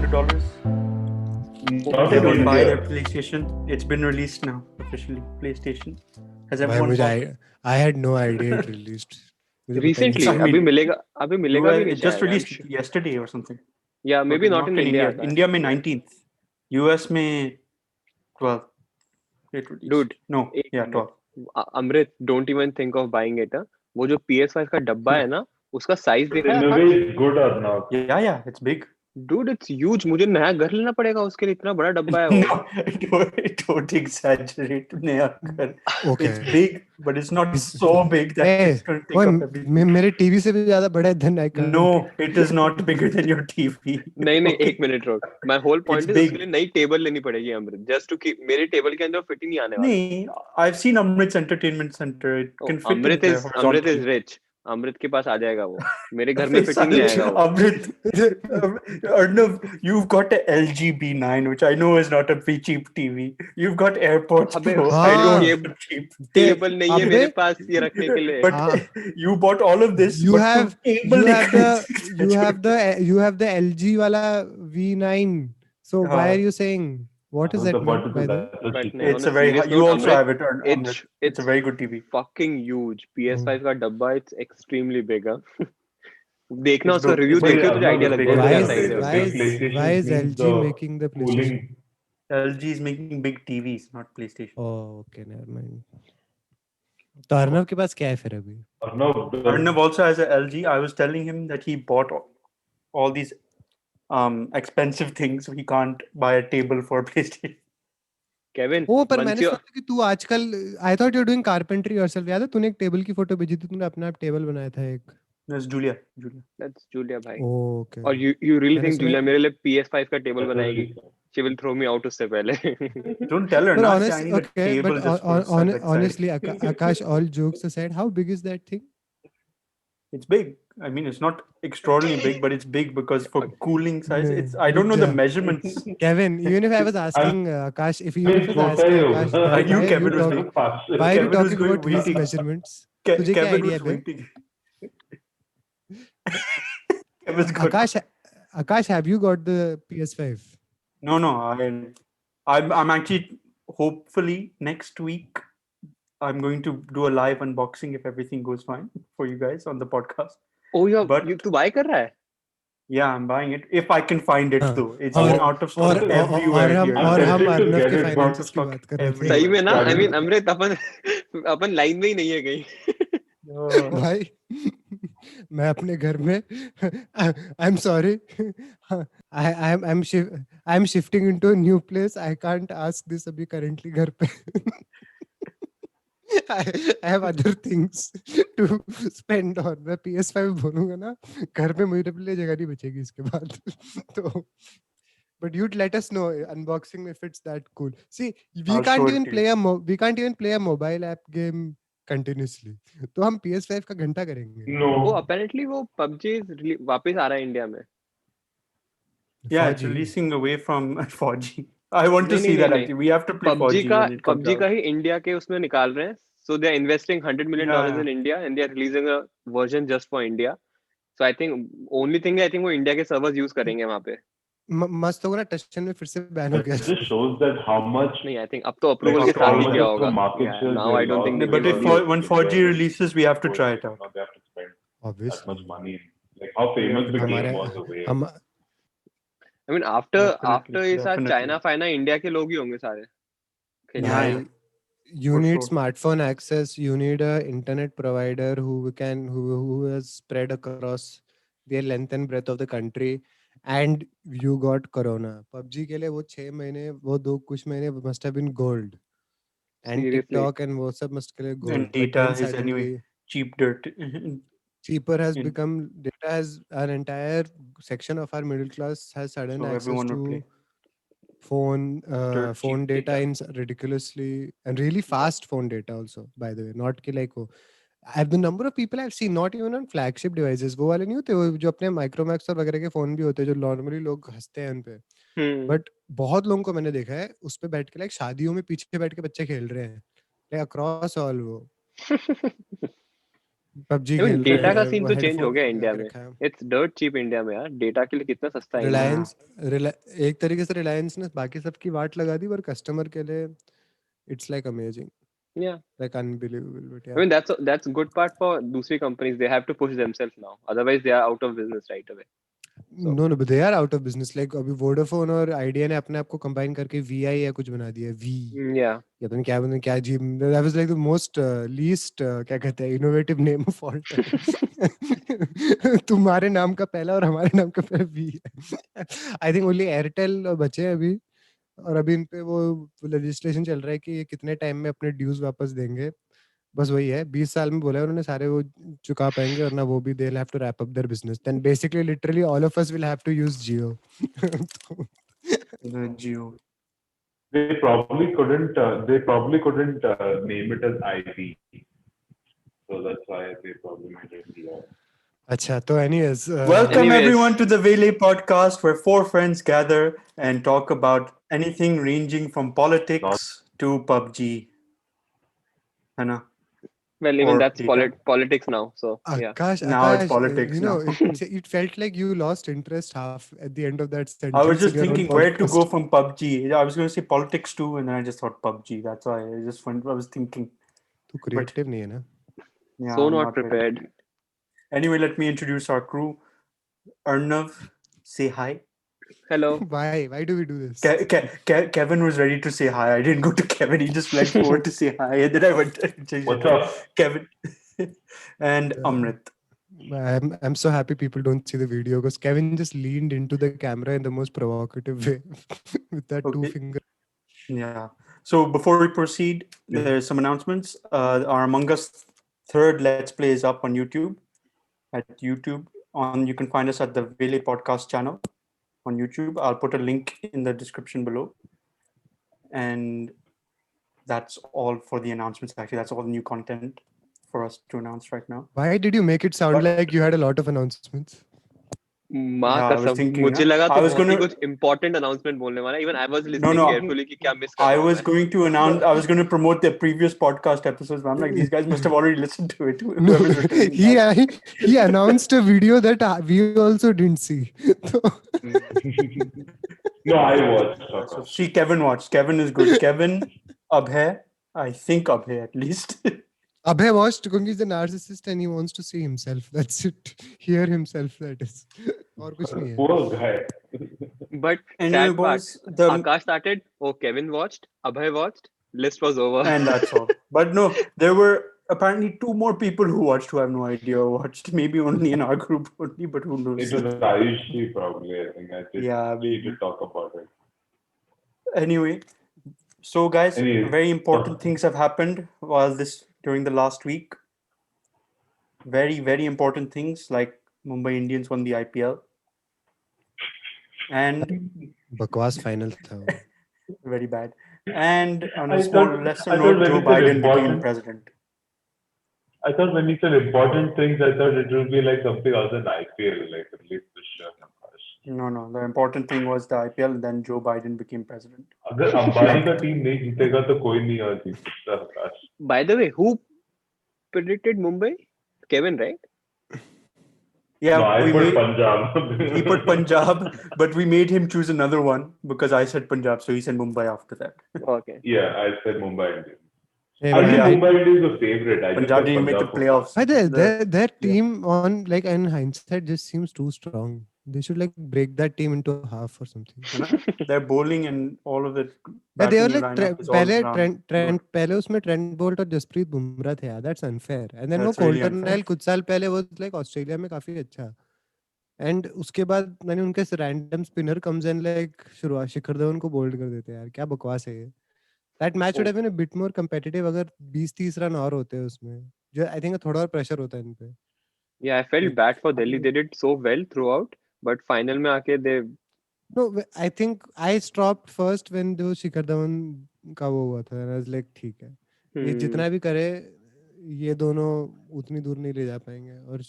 $400. Not They in don't buy India. their PlayStation. It's been released now officially. PlayStation. Has भाई everyone bought मुझे it? I had no idea it released. मुझे पता ही नहीं Recently, I mean, अभी मिलेगा भी नहीं it just शायद, I'm released sure. yesterday or something. Yeah, maybe not in India. India में 19th. US में 12th. It released. Dude, No, एक yeah, minute. 12th. Amrit, don't even think of buying it. वो जो PS5 का डब्बा है ना, उसका साइज देखा In है a Akash? way, it's good or not. Yeah, it's big. Dude, it's huge. मुझे नया घर लेना पड़ेगा उसके लिए, इतना बड़ा डब्बा है वो. No, don't exaggerate. नया घर. Okay. It's big, but it's not so big that it's going to take up everything. मेरे टीवी से भी ज्यादा बड़ा है than I can. No, it is not bigger than your TV. नहीं Okay. एक मिनट रुक. My whole point It's is big. उसके लिए नई टेबल लेनी पड़ेगी अमृत. Just to keep मेरे टेबल के अंदर फिट ही नहीं आने वाला. नहीं, I've seen Amrit's entertainment center. It can fit in Amrit there is horizontally. rich. अमृत के पास आ जाएगा वो. मेरे घर में फिट ही नहीं आएगा वो. Amrit, Arnav, you've got a LG B9, which I know is not a cheap TV. You've got AirPods अबे Pro. हाँ, I know ये it's not cheap. टेबल नहीं है अबे, मेरे पास ये रखने के लिए. But you bought all of this. You but have to table you have लेकर you have the LG वाला V9. So why हाँ. are you saying what is that? What is by the that? But That's नहीं, It's on a very serious high. You note, also Amrit, have it, Amrit. It's a very good TV. fucking huge. PS5 का डब्बा it's extremely big. देखना It's उसका good. Review It's देख big. के तुझे idea लग Why जाएगा why क्या is साइज है. why उसका. is why is LG making the PlayStation? LG is making big TVs, not PlayStation. Oh, okay, never mind. तो अर्नव के पास क्या है फिर अभी? Arnav also has a LG. I was telling him that he bought all these expensive things, so he can't buy a table for PlayStation. Kevin, ओ पर once मैंने you're- सोचा कि तू आजकल I thought you're doing carpentry yourself. याद है तूने एक टेबल की फोटो भेजी थी, तूने अपना आप टेबल बनाया था एक. That's Julia. That's Julia भाई. Oh, okay. और you really मैंने think सुना Julia मेरे लिए PS5 का टेबल बनाएगी? She will throw me out उससे पहले. Don't tell her. But Not honest, I need a okay, table but just for side by side. honestly, Akash, all jokes aside, how big is that thing? It's big. I mean, it's not extraordinarily big, but it's big because for cooling size, No, it's. I don't know the yeah. measurements. Kevin, even if I was asking Akash, if even if I was छोटा asking ही Akash, होगा. I knew why are Kevin you was talking? big. Why are you Kevin was talking about his waiting. measurements? तुझे क्या Kevin idea was है? waiting. Kevin's got. Akash, have you got the PS5? No. I'm actually hopefully next week. I'm going to do a live unboxing if everything goes fine for you guys on the podcast. Oh yeah, But- तू buy कर रहा है? Yeah, I'm buying it if I can find it हाँ. though. It's और- been out of stock everywhere और here. हम tempted to Arnav get के it, finances की stock बात कर रहे थे. everywhere. सही में ना? I Kevin- mean अमृत अपन लाइन में ही नहीं है कहीं. भाई मैं अपने घर में I'm sorry I'm shifting into a new place. I can't ask this अभी currently घर पे. I have other things to spend on. मैं PS5 बोलूँगा ना, घर पे मेरे लिए जगह नहीं बचेगी इसके बाद. तो but you'd let us know unboxing if it's that cool. See, we I'll can't show it even to play we can't even play a mobile app game continuously. तो हम PS5 का घंटा करेंगे. No. वो apparently वो PUBG वापस आ रहा है इंडिया में. Yeah, it's 4G. releasing away from 4G. I want to नहीं, see नहीं, that नहीं. actually. We have to play 4G when it comes PUBG out. का ही इंडिया के उसमें निकाल रहे हैं. So they are investing $100 million Yeah. in India and they are releasing a version just for India. So I think only thing I think वो India के servers use करेंगे वहाँ पे. मस्त होगा ना, टच में फिर से बैन हो It गया. just shows that how much. नहीं, I think अब तो अप्रूवल Like, के साथ ही how किया much होगा. the market Yeah, share now they I don't think lost they But can if release. when 4G releases, we have to try it out. Now they have to spend that Obviously. much money. Like how famous the हमारे game was away. हम I mean after Definitely, ये साथ definitely. China फाइना India के लोग ही होंगे सारे. Yeah. you For need sure. smartphone access, you need a internet provider who has spread across the length and breadth of the country, and you got corona. PUBG के लिए वो 6 महीने, वो कुछ महीने must have been gold, and Seriously. TikTok and वो सब must have gold. And But data then is suddenly anyway cheap dirt. cheaper has in- become, data has, an entire section of our middle class has sudden So access everyone would to play. phone Dirt phone cheap data in ridiculously and really fast phone data also, by the way, not कि like the number of people I've seen, not even on flagship devices, वो वाले नहीं होते वो जो अपने Micromax और वगैरह के फोन भी होते हैं जो नॉर्मली लोग हंसते हैं उन पे, बट बहुत लोगों को मैंने देखा है उस पे बैठ के लाइक शादियों में पीछे बैठ के बच्चे खेल रहे हैं, लाइक अक्रॉस ऑल वो PUBG I mean, खेल डेटा रहे का हैं, सीन वो तो चेंज हो हेडफोन गया लगा इंडिया के में. रखा है. इट्स डर्ट चीप इंडिया में यार. डेटा के लिए कितना सस्ता है इंडिया. रिलायंस एक तरीके से रिलायंस ने बाकी सब की वाट लगा दी, पर कस्टमर के लिए it's like amazing, Yeah. Like unbelievable. But I या mean, that's good part for दूसरी companies. They have to push themselves now. Otherwise, they are out of business right away. So, no no, they are out of business. Like अभी Vodafone और Idea ने अपने आप को combine करके VI या कुछ बना दिया, वी yeah. या पता नहीं क्या बना, क्या जी. That was like the most least क्या कहते हैं innovative name of all time. तुम्हारे नाम का पहला और हमारे नाम का पहला V. I think only Airtel बचे हैं अभी, और अभी इन पे वो लेजिस्लेशन चल रहा है कि ये कितने टाइम में अपने ड्यूज वापस देंगे. बस वही है, 20 साल में बोला है उन्होंने सारे वो चुका पाएंगे, और ना वो भी they have to wrap up their business. Then basically literally all of us will have to use Jio. The Geo. They probably couldn't. They probably couldn't name it as IV, so that's why they probably made it VR. अच्छा, तो anyways Welcome Anyways. everyone to the Vele podcast, where four friends gather and talk about anything ranging from politics to PUBG. है ना? Well, even Or that's data. politics now. So yeah. Akash, Now it's politics you know, now. it felt like you lost interest half at the end of that I sentence. was just in your own thinking where to podcast. go from PUBG. I was going to say politics too, and then I just thought PUBG. That's why I just went. I was thinking. तू creative नहीं है ना? Yeah, So I'm not very prepared. creative. Anyway, let me introduce our crew. Arnav, say hi. Hello. Why do we do this? Kevin was ready to say hi. I didn't go to Kevin. He just went forward to say hi, and then I went. What's up? Kevin and Amrit. I'm so happy people don't see the video, because Kevin just leaned into the camera in the most provocative way with that two Okay. finger. Yeah. So before we proceed, there's some announcements. Our Among Us third Let's Play is up on YouTube. At YouTube, you can find us at the Vele Podcast channel on YouTube. I'll put a link in the description below. And that's all for the announcements. Actually, that's all the new content for us to announce right now. Why did you make it sound like you had a lot of announcements? माँ Yeah, I was कसम thinking, मुझे huh? लगा I तो was बहुत ही gonna- कुछ important announcement बोलने वाला. Even I was listening No. carefully कि क्या miss कर I रहा हूँ was मैं. going to announce. I was going to promote their previous podcast episodes, but I'm like, these guys must have already listened to it. No, Whoever's returning back. he announced a video that we also didn't see. So, No, I watched. So see, Kevin watched. Kevin is good. Kevin, Abhay. I think Abhay at least. Abhay watched because he's a narcissist and he wants to see himself. That's it. Hear himself, that is. और कुछ नहीं है. Poor guy. But Anyway, sad part. boys, the Akash started. Oh, Kevin watched. Abhay watched. List was over. and that's all. But no, there were apparently two more people who watched who have no idea who watched. Maybe only in our group only, but who knows? It was Ayushi probably. I think I did. Yeah, She maybe. did talk about it. Anyway, so guys, Anyway, very important things have happened during the last week. Very, very important things, like Mumbai Indians won the IPL. And बकवास final था वो. very bad. And on a I small thought- lesser I thought note, when Joe you said Biden became important- president. I thought when you said important things, I thought it would be like something other than IPL, like at least the show. No. The important thing was the IPL, and then Joe Biden became president. अगर अंबानी का team नहीं जीतेगा तो कोई नहीं और जीत सकता आकाश. By the way, who predicted Mumbai? Kevin, right? Yeah, No, I we put made, Punjab. he put Punjab, but we made him choose another one because I said Punjab, so he said Mumbai after that. Okay. Yeah, I said Mumbai Indians. Hey, I think yeah. Mumbai Indians is a favorite. I just Punjab said didn't make the Punjab. playoffs. But The- their team on, like, in hindsight just seems too strong. They should like break that team into half or something. है ना? Their bowling and all of it. Yeah, they were batting like lineup is all पहले around good. पहले उसमें Trent Boult और जसप्रीत बुमराह थे यार. That's unfair. And then वो That's really Colton unfair. Nile कुछ साल पहले वो like ऑस्ट्रेलिया में काफी अच्छा. एंड उसके बाद मैंने उनके random spinner comes and like शुरुआत शिखर धवन को बोल्ड कर देते हैं यार. क्या बकवास है ये. That match would have been a bit more competitive अगर 20-30 रन और होते उसमें. जो आई थिंक थोड़ा और प्रेशर होता है इन पे. Yeah, I felt bad for Delhi. They did so well throughout, but final में आके they. No, I think I stopped first when जो शिखर धवन का वो हुआ था. And I was like ठीक है. ये जितना भी करे ये दोनों उतनी दूर नहीं ले जा पाएंगे. और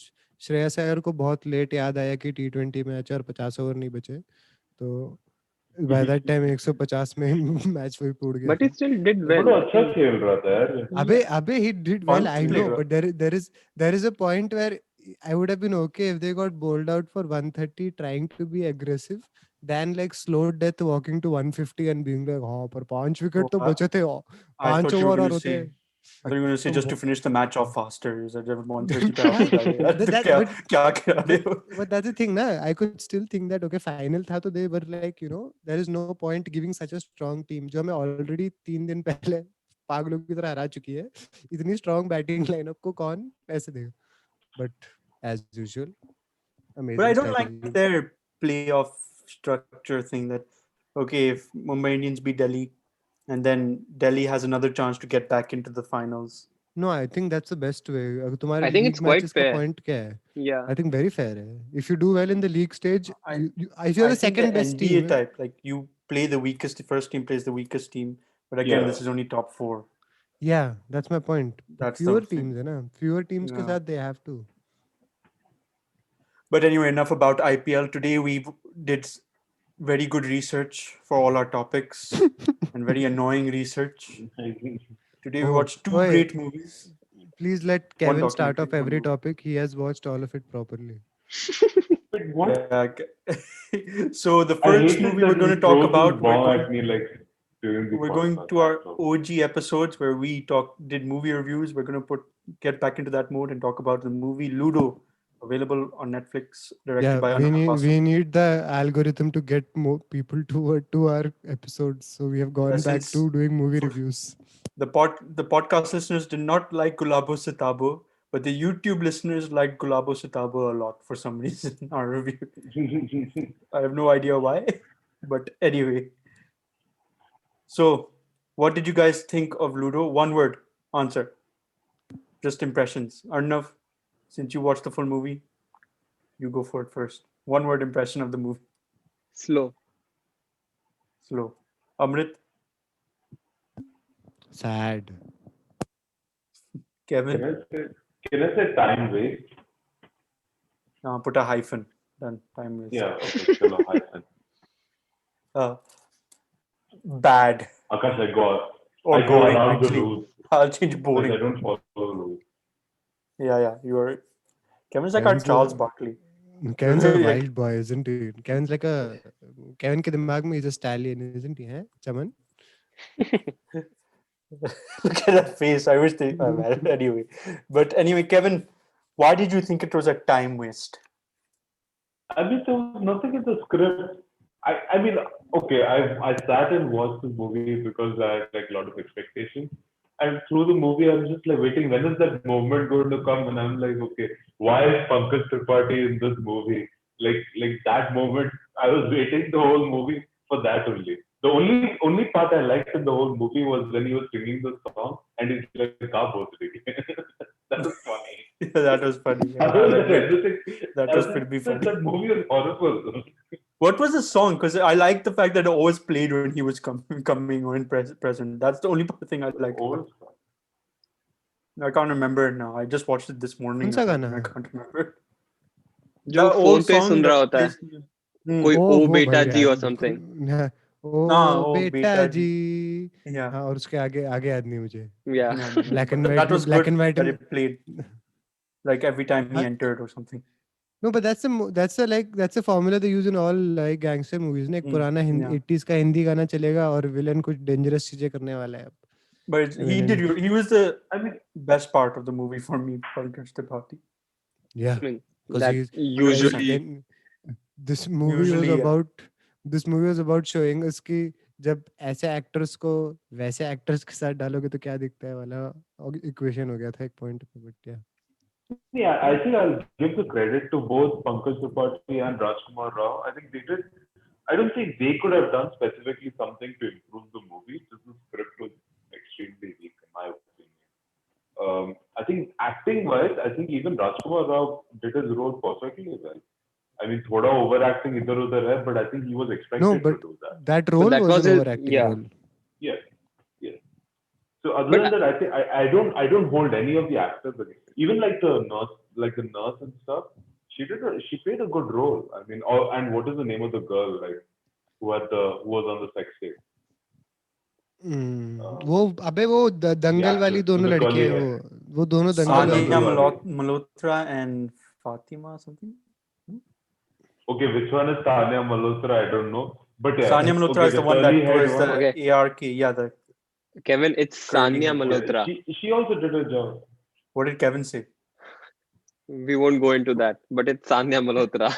श्रेयस अय्यर को बहुत लेट याद आया कि T20 मैच और 50 ओवर नहीं बचे. तो By that time 150 में मैच वही टूट गया But he था. still did बड़ा well. अच्छा खेल रहा था यार. Abe, he did well. Fun I know, player. but there is a point where I would have been okay if they got bowled out for 130 trying to be aggressive, than like slow death walking to 150 and being like, हाँ पर 5 wicket तो Oh, बचे थे, I 5 thought you were over going और to होते. say. I thought you were going to say तुम just to हो- finish the match off faster. You said जब 130 पे out हो जाएगा यार, तो that, क्या but क्या करा रहे हो? but that's the thing, na. I could still think that okay, final था तो they were like, there is no point giving such a strong team जो हमें already 3 दिन पहले पागलों की तरह हरा चुकी है, इतनी strong batting lineup को कौन पैसे देगा? But as usual, But amazing I don't strategy. like their playoff structure thing that, okay, if Mumbai Indians beat Delhi and then Delhi has another chance to get back into the finals. No, I think that's the best way. अगर तुम्हारे I think league it's quite matches का fair. point क्या है? Yeah. I think very fair है. If you do well in the league stage, I if you're I the think the second best NBA team, type, like you play the weakest, the first team plays the weakest team. But again, Yeah. this is only top 4. yeah, that's my point. But That's the fewer thing. teams है ना, fewer teams के Yeah. साथ they have to. But anyway, enough about IPL. Today we did very good research for all our topics and very annoying research. Today we Oh, watched 2 oi, great movies, please let one Kevin start documentary, off one every movie. topic. He has watched all of it properly. But what? Yeah. So the I first hate it movie that we're going he to talk throws his about, ball at me like during the we're going podcast. to our So, OG episodes where we did movie reviews. We're going to get back into that mode and talk about the movie Ludo, available on Netflix, directed Yeah, by we Arnav. need the algorithm to get more people to our episodes. So we have gone back Since to doing movie for, reviews. the podcast listeners did not like Gulabo Sitabo, but the YouTube listeners like Gulabo Sitabo a lot for some reason in our review. I have no idea why, but anyway. So, what did you guys think of Ludo? One word answer, just impressions. Arnav, since you watched the full movie, you go for it first. One word impression of the movie. Slow. Slow. Amrit, Sad. Kevin, can I say, can I say time waste? put a hyphen. Done. Time is Yeah, okay, chalo, hyphen. uh, bad Akash, or I go boring. around the Actually, rules. I'll change Like, I boring. don't follow the rules. Yeah. You are. Kevin's like our Kevin's Charles a Barkley. Kevin's a Like, wild boy, isn't he? Kevin's like a Kevin के दिमाग में he's a stallion, isn't he? हैं, Chaman? look at that face. I wish they. Well, anyway, but anyway, Kevin, why did you think it was a time waste? I mean, there was nothing in the script. I mean, okay, I sat and watched the movie because I had like a lot of expectations. And through the movie, I'm just like waiting, when is that moment going to come? And I'm like, okay, why is Pankaj Tripathi in this movie? Like that moment, I was waiting the whole movie for that only. The only part I liked in the whole movie was when he was singing the song and he's like, "Ka bosri." That was funny. That was funny. Yeah, Other I'll than admit everything, that was pretty funny. that movie was horrible. What was the song? Because I like the fact that it always played when he was coming or in present. That's the only thing I liked about Old it. I can't remember it now. I just watched it this morning कौन सा and गाना I है? can't remember it. जो The phone old पे song सुन रहा that होता है, plays. कोई ओ ओ वो बेटा भाई जी यार और बिल्कुल समथिंग. हाँ, Nah, ओ oh बेटा beta जी. yeah. हाँ, और उसके आगे याद नहीं मुझे. Yeah. No. Black and But white that was black good and white that में. it played like every time he हाँ, entered or something. no, but that's a formula they use in all like gangster movies. ना एक पुराना Yeah. 80s का हिंदी गाना चलेगा और villain कुछ dangerous चीजें करने वाला है अब. But he Villain. did. He was the best part of the movie for me, Pankaj Tripathi. Yeah, I mean, because that he's usually then this movie was Usually, yeah. about showing us कि जब ऐसे actors को वैसे actors के साथ डालोगे तो क्या दिखता है वाला इक्वेशन हो गया था एक पॉइंट पे. बट या Yeah, I think I'll give the credit to both Pankaj Tripathi and Rajkumar Rao. I think they did. I don't think they could have done specifically something to improve the movie. Just the script was extremely weak, in my opinion. I think acting-wise, I think even Rajkumar Rao did his role perfectly well. I mean, thoda overacting idhar udhar hai, but I think he was no, expected to but do that. that but role that was was an it. overacting Yeah. role. Yes, yes. So other But than that, I think I don't hold any of the actors against. Even like the nurse and stuff. She played a good role. I mean, and what is the name of the girl? Like who was on the sex tape. वो अबे वो दंगल Yeah, वाली दोनों the लड़के curly हैं hair. वो दोनों दंगल Sania वाली Dangul wali. Malhotra and Fatima something. Okay, which one is Tanya Malhotra? I don't know. But yeah, Sania Malhotra okay, is the the one that curly haired was one. the Okay. ARK. Yeah, the Kevin, it's curly Sania hair. Malhotra. She also did her job. What did Kevin say? We won't go into that, but it's Sania Malhotra.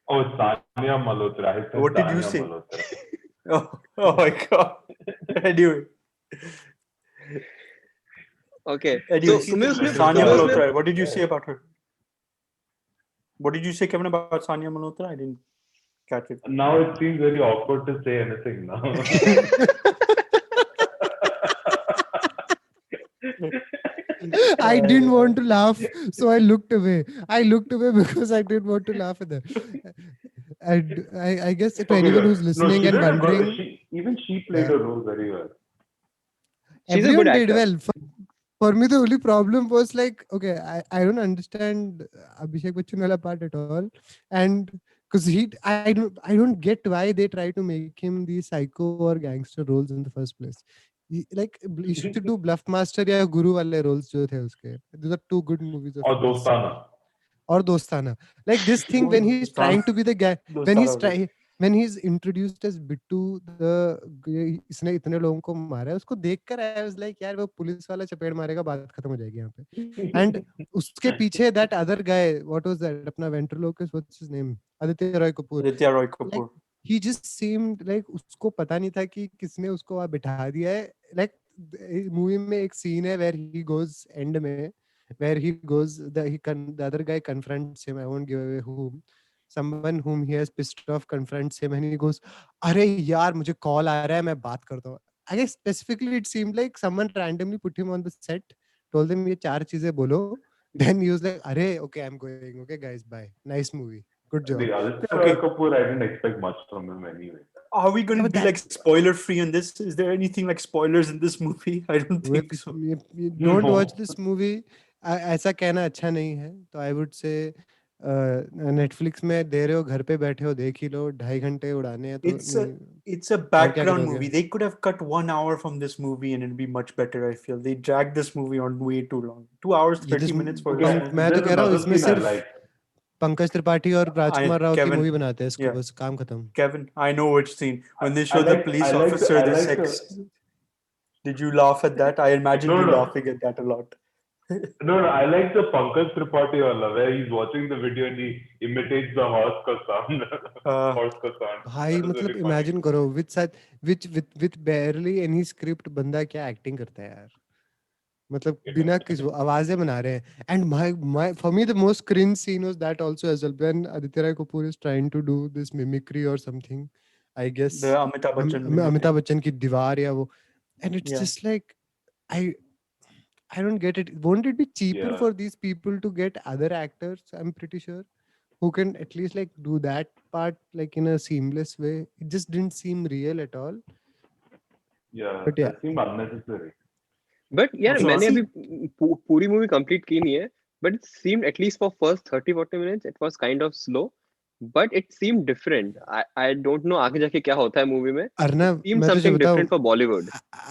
Oh, Sania Malhotra. I said What did you Tanya say? Malhotra. Oh my god. Anyway, Okay. anyway, So Sania Sorry. Malhotra. What did you say about her? What did you say, Kevin, about Sania Malhotra? I didn't catch it. Now it seems very awkward to say anything now. I didn't want to laugh, so I looked away. I looked away because I didn't want to laugh at that. And I guess to Okay, anyone who's no, listening she and did a good. wondering, Even she played yeah, her role very well. she's a good everyone did actor. well. For me, the only problem was like, okay, I don't understand Abhishek Bachchan wala part at all, and because I don't get why they try to make him the psycho or gangster roles in the first place. Like he should do Bluff Master या Guru वाले roles जो थे उसके. Those are two good movies of Or his. Dostana. Or Dostana. Like this thing when he's trying to be the guy, when he's introduced as Bittu, इसने इतने लोगों को मारा है, उसको देखकर I was like यार वो पुलिस वाला चपेड़ मारेगा बात खत्म हो जाएगी यहाँ पे. And उसके पीछे that other guy, what was that? अपना ventriloquist, what's his name? Aditya Roy Kapoor. Aditya Roy Like Kapoor. he just seemed like उसको पता नहीं था कि किसने उसको वहाँ बिठा दिया है. Like मूवी में एक scene है where he goes end में, where he goes the other guy confronts him. I won't give away whom. Someone whom he has pissed off confronts him and he goes, अरे यार मुझे call आ रहा है मैं बात करता हूँ. I guess specifically it seemed like someone randomly put him on the set, told him ये चार चीजें बोलो. Then he was like, अरे okay I'm going. Okay guys bye. Nice movie. Good job. The Aditya Okay. Roy Kapoor, I didn't expect much from him anyway. Are we going Yeah, to but be that like spoiler free on this? Is there anything like spoilers in this movie? I don't think so. you don't No. watch this movie. ऐसा कहना अच्छा नहीं है. तो I would say Netflix में दे रहे हो घर पे बैठे हो देख ही लो. 2.5 घंटे उड़ाने हैं तो It's नहीं. it's a और क्या background करोगे? movie. They could have cut 1 hour from this movie and it'd be much better, I feel. They dragged this movie on way too long. 2 hours, ये 30 minutes for Okay, this movie. मैं तो there's कह रहा हूँ another इसमें scene I सिर्फ like. Pankaj Tripathi और राजकुमार राव की Kevin, मूवी बनाते हैं इसको. yeah. बस काम खत्म. Kevin, I know which scene. When they I show the like police I like officer, I the like sex. Did you laugh at that? I imagine no you no laughing at that a lot. no I like the Pankaj Tripathi wala where he's watching the video and he imitates the horse ka sound. Horse ka sound. भाई That is मतलब very funny. Imagine करो with barely any script बंदा क्या acting करता है यार. मतलब बिना किस आवाजें बना रहे हैं. And my for me the most cringe scene was that also as well when Aditya Roy Kapoor is trying to do this mimicry or something. I guess The Amitabh Bachchan mimicry. Amitabh Bachchan की दीवार या वो. And it's Yeah. just like I don't get it. Won't it be cheaper Yeah. for these people to get other actors? I'm pretty sure who can at least like do that part like in a seamless way. It just didn't seem real at all. Yeah, But yeah, that seemed unnecessary. But यार Also, मैंने see- अभी पूरी movie complete की नहीं है. But it seemed at least for first 30-40 minutes it was kind of slow. But it seemed different. I don't know आगे जाके क्या होता है मूवी में. Arnav, It seemed मैं तुझे something बताऊं, different for Bollywood.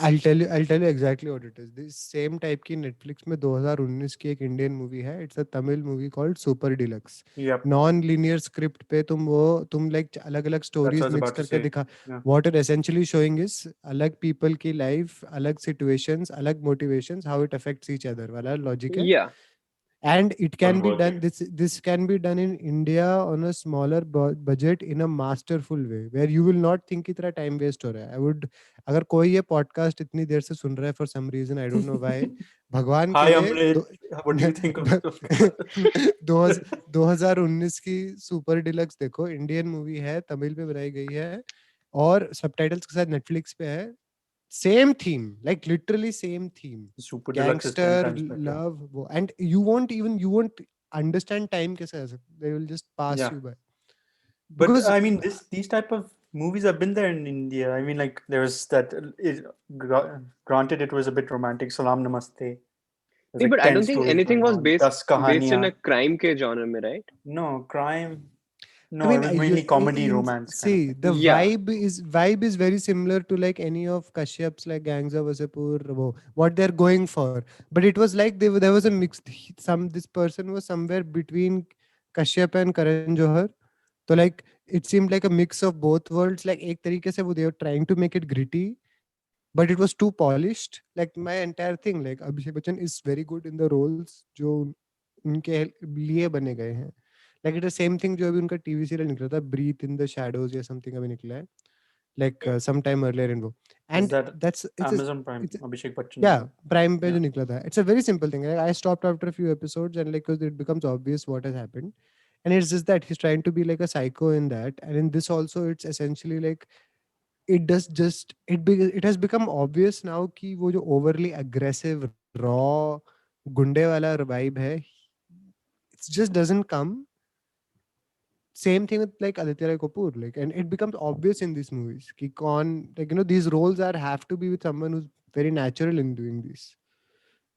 I'll tell you exactly what it is. This same type की Netflix में 2019 की एक Indian movie है. It's a Tamil movie called Super Deluxe. Yep. Non-linear script पे तुम like अलग-अलग That's stories what I was mix about to करके say. दिखा. Yeah. What it essentially showing is अलग people की life, अलग situations, अलग motivations, how it affects each other वाला logic है. Yeah. And it can be done, Converging. this can be done in India on a smaller budget in a masterful way where you will not think इतना time waste हो रहा है. I would अगर कोई ये podcast इतनी देर से सुन रहा है for some reason I don't know why, भगवान Hi, के लिए Amrit. What do you think of this? 2019 की सुपर डिलक्स देखो. इंडियन मूवी है, तमिल में बनाई गई है और सबटाइटल्स के साथ नेटफ्लिक्स पे है. Same theme, like literally same theme. Super Deluxe is 10 Gangster, times better. love, and you won't understand time कैसे ऐसे. They will just pass Yeah. you by. But Because I mean, these type of movies have been there in India. I mean, like there was that. Granted, it was a bit romantic. Salam Namaste. There's Hey, like but I 10 don't think stories anything going was on. based 10 in a kahaniyan. crime के genre में, right? No crime. No, it was mainly comedy, romance kind of see, thing. the Yeah. vibe is very similar to like any of Kashyap's like Gangs of Wasseypur, what they're going for. But it was like there was a mix. This person was somewhere between Kashyap and Karan Johar. So like it seemed like a mix of both worlds. Like एक तरीके से they were trying to make it gritty, but it was too polished. Like my entire thing, like Abhishek Bachchan is very good in the roles जो उनके लिए बने गए हैं. Like it's the same thing जो अभी उनका टीवी सीरियल निकला था, Breathe in the Shadows या something अभी निकला है, like sometime earlier in वो. Is And that that's Amazon Prime? it's Abhishek Bachchan. yeah, Prime पे Yeah. जो निकला था. It's a very simple thing. Like, I stopped after a few episodes and like 'cause it becomes obvious what has happened. And it's just that he's trying to be like a psycho in that. And in this also, it's essentially like it has become obvious now कि वो जो overly aggressive, raw, गुंडे वाला vibe है, it just doesn't come. Same thing with like Aditya Roy Kapoor, like, and it becomes obvious in these movies कि कौन, like, these roles have to be with someone who's very natural in doing this,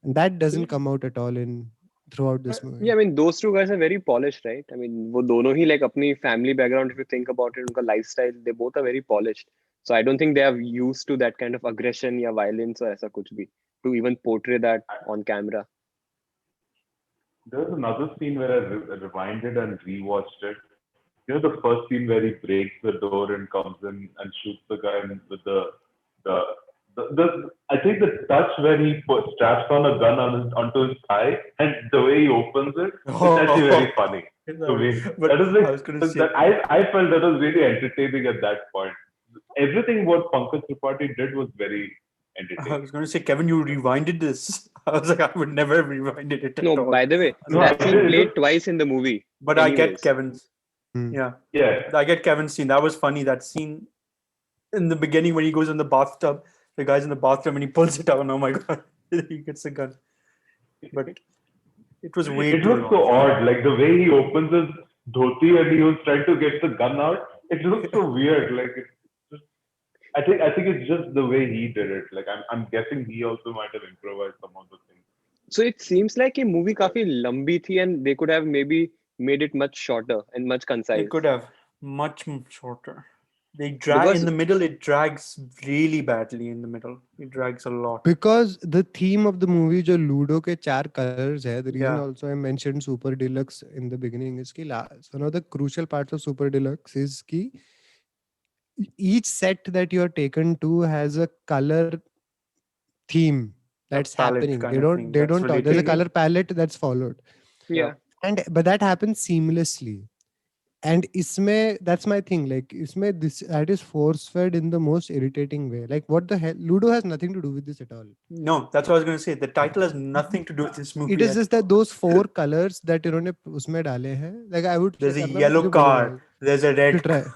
and that doesn't come out at all in throughout this movie. Yeah, I mean, those two guys are very polished, right? I mean, वो दोनों ही like अपनी family background, if you think about it, उनका lifestyle, they both are very polished. So I don't think they are used to that kind of aggression या violence or ऐसा कुछ भी to even portray that on camera. There was another scene where I rewinded and rewatched it. You know, the first scene where he breaks the door and comes in and shoots the guy with the, the I think the touch where he straps on a gun onto his thigh and the way he opens it, it's actually very funny to me. But That is I like, was going to say, I felt that was really entertaining at that point. Everything what Pankaj Tripathi did was very I entertaining. was going to say, Kevin, you rewinded this. I was like, I would never have rewinded it at No, all. by the way, No, that I scene did. played twice in the movie. But I get anyways. Kevin's. Hmm. Yeah, Yeah. I get Kevin's scene. That was funny. That scene in the beginning when he goes in the bathtub, the guy's in the bathroom and he pulls it out. And oh my god, he gets a gun. But it was way It too looks so long. odd, like the way he opens his dhoti and he was trying to get the gun out. It looks so weird. Like I think it's just the way he did it. Like I'm guessing he also might have improvised some of the things. So it seems like a movie काफी लंबी थी and they could have maybe made it much shorter and much They concise. could have much shorter. They drag Because in the middle. It drags really badly in the middle. It drags a lot. Because the theme of the movie जो Ludo के 4 colors है, the reason Yeah. also I mentioned Super Deluxe in the beginning is कि one of the crucial parts of Super Deluxe is कि each set that you are taken to has a color theme that's palette happening. kind They of don't thing they that's don't talk. There's a related. color palette that's followed, yeah, but that happens seamlessly. And isme, that's my thing. Like isme, that is force fed in the most irritating way. Like what the hell? Ludo has nothing to do with this at all. No, that's what I was going to say. The title has nothing to do with this movie. It is at just that those 4 colors that इन्होंने उसमें डाले हैं. Like I would. There's a Arnav, yellow तुझे car. बोलूंगा, There's a you red try. car.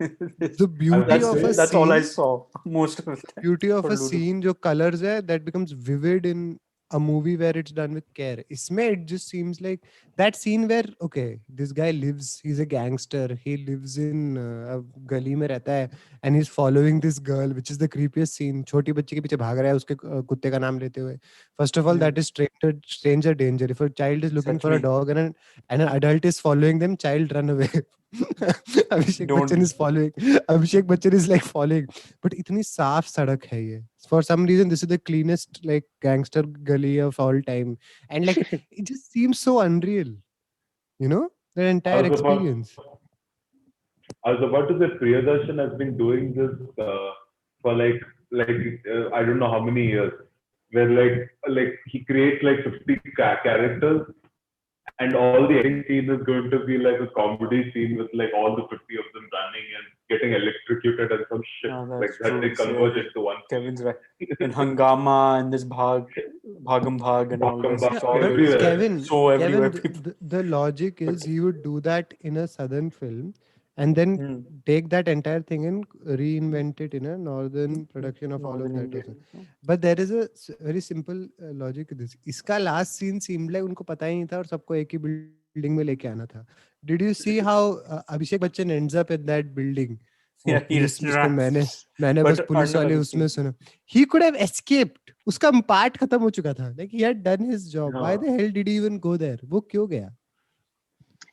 The beauty That's of a That's all I scene. saw most of the time. Beauty of for a Ludo. scene जो colors है that becomes vivid in a movie where it's done with care. इसमें it just seems like that scene where okay, this guy lives, he's a gangster, he lives in a गली में रहता है and he's following this girl, which is the creepiest scene. छोटी बच्ची के पीछे भाग रहा है उसके कुत्ते का नाम लेते हुए. First of all, that is stranger danger. If a child is looking Such for a me. dog and an adult is following them, child run away. Abhishek Don't. Bachchan is following. Abhishek Bachchan is like following. But इतनी साफ सड़क है ये. For some reason, this is the cleanest like gangster gully of all time, and like it just seems so unreal. You know, the entire experience. I was about to say Priyadarshan has been doing this for I don't know how many years, where like he creates like 50 characters, and all the ending scene is going to be like a comedy scene with like all the 50 of them running and getting electrocuted and some shit Yeah, like that's that. true. They converge into one. Kevin's right. And Hangama and this Bhagam Bhag and all Bhagam this. Bhag, It's all everywhere. Kevin, so everywhere. Kevin, the logic is he would do that in a southern film and then Hmm. take that entire thing and reinvent it in a northern production of all of Northern that. India. Also. But there is a very simple logic to this. इसका last scene seemed like उनको पता ही नहीं था और सबको एक ही building में लेके आना था. Did you see how Abhishek Bachchan ends up in that building? Yeah, he police just उसको runs. मैंने But बस पुलिस Arnav वाले hasn't उसमें seen. सुना. He could have escaped. उसका part खत्म हो चुका था. Like he had done his job. Why हाँ. the hell did he even go there? वो क्यों गया?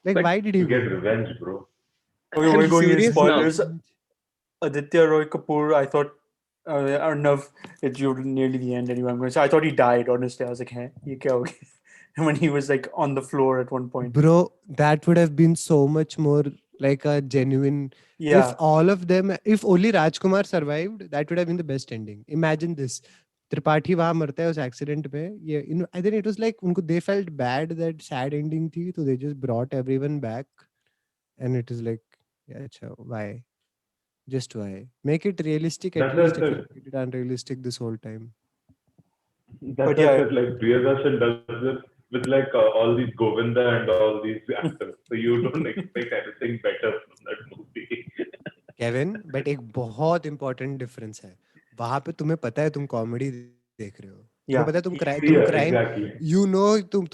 Like But why did he To go? get revenge, bro. Okay, I'm we're going in curious now. spoilers. Aditya Roy Kapoor, I thought Arnav, it's nearly the end anyway. I'm going to say I thought he died. Honestly, I was like, "Hey, ye kya ho gaya?" And when he was like on the floor at one point. Bro, that would have been so much more like a genuine. If Yeah, all of them, if only Rajkumar survived, that would have been the best ending. Imagine this. Tripathi वहां मरता है उस accident में ये I think it was like उनको they felt bad that sad ending थी तो they just brought everyone back and it is like अच्छा why just why make it realistic at That's why I least if you said. made it unrealistic this whole time. That's but why I yeah, said like Priyadarshan does this with like all these Govinda and all these actors. So you don't expect anything better from that movie. Kevin but एक बहुत important difference है वहां पे तुम्हें पता है तुम comedy देख रहे हो तुम्हें पता yeah. है तुम Yeah, crime exactly. You know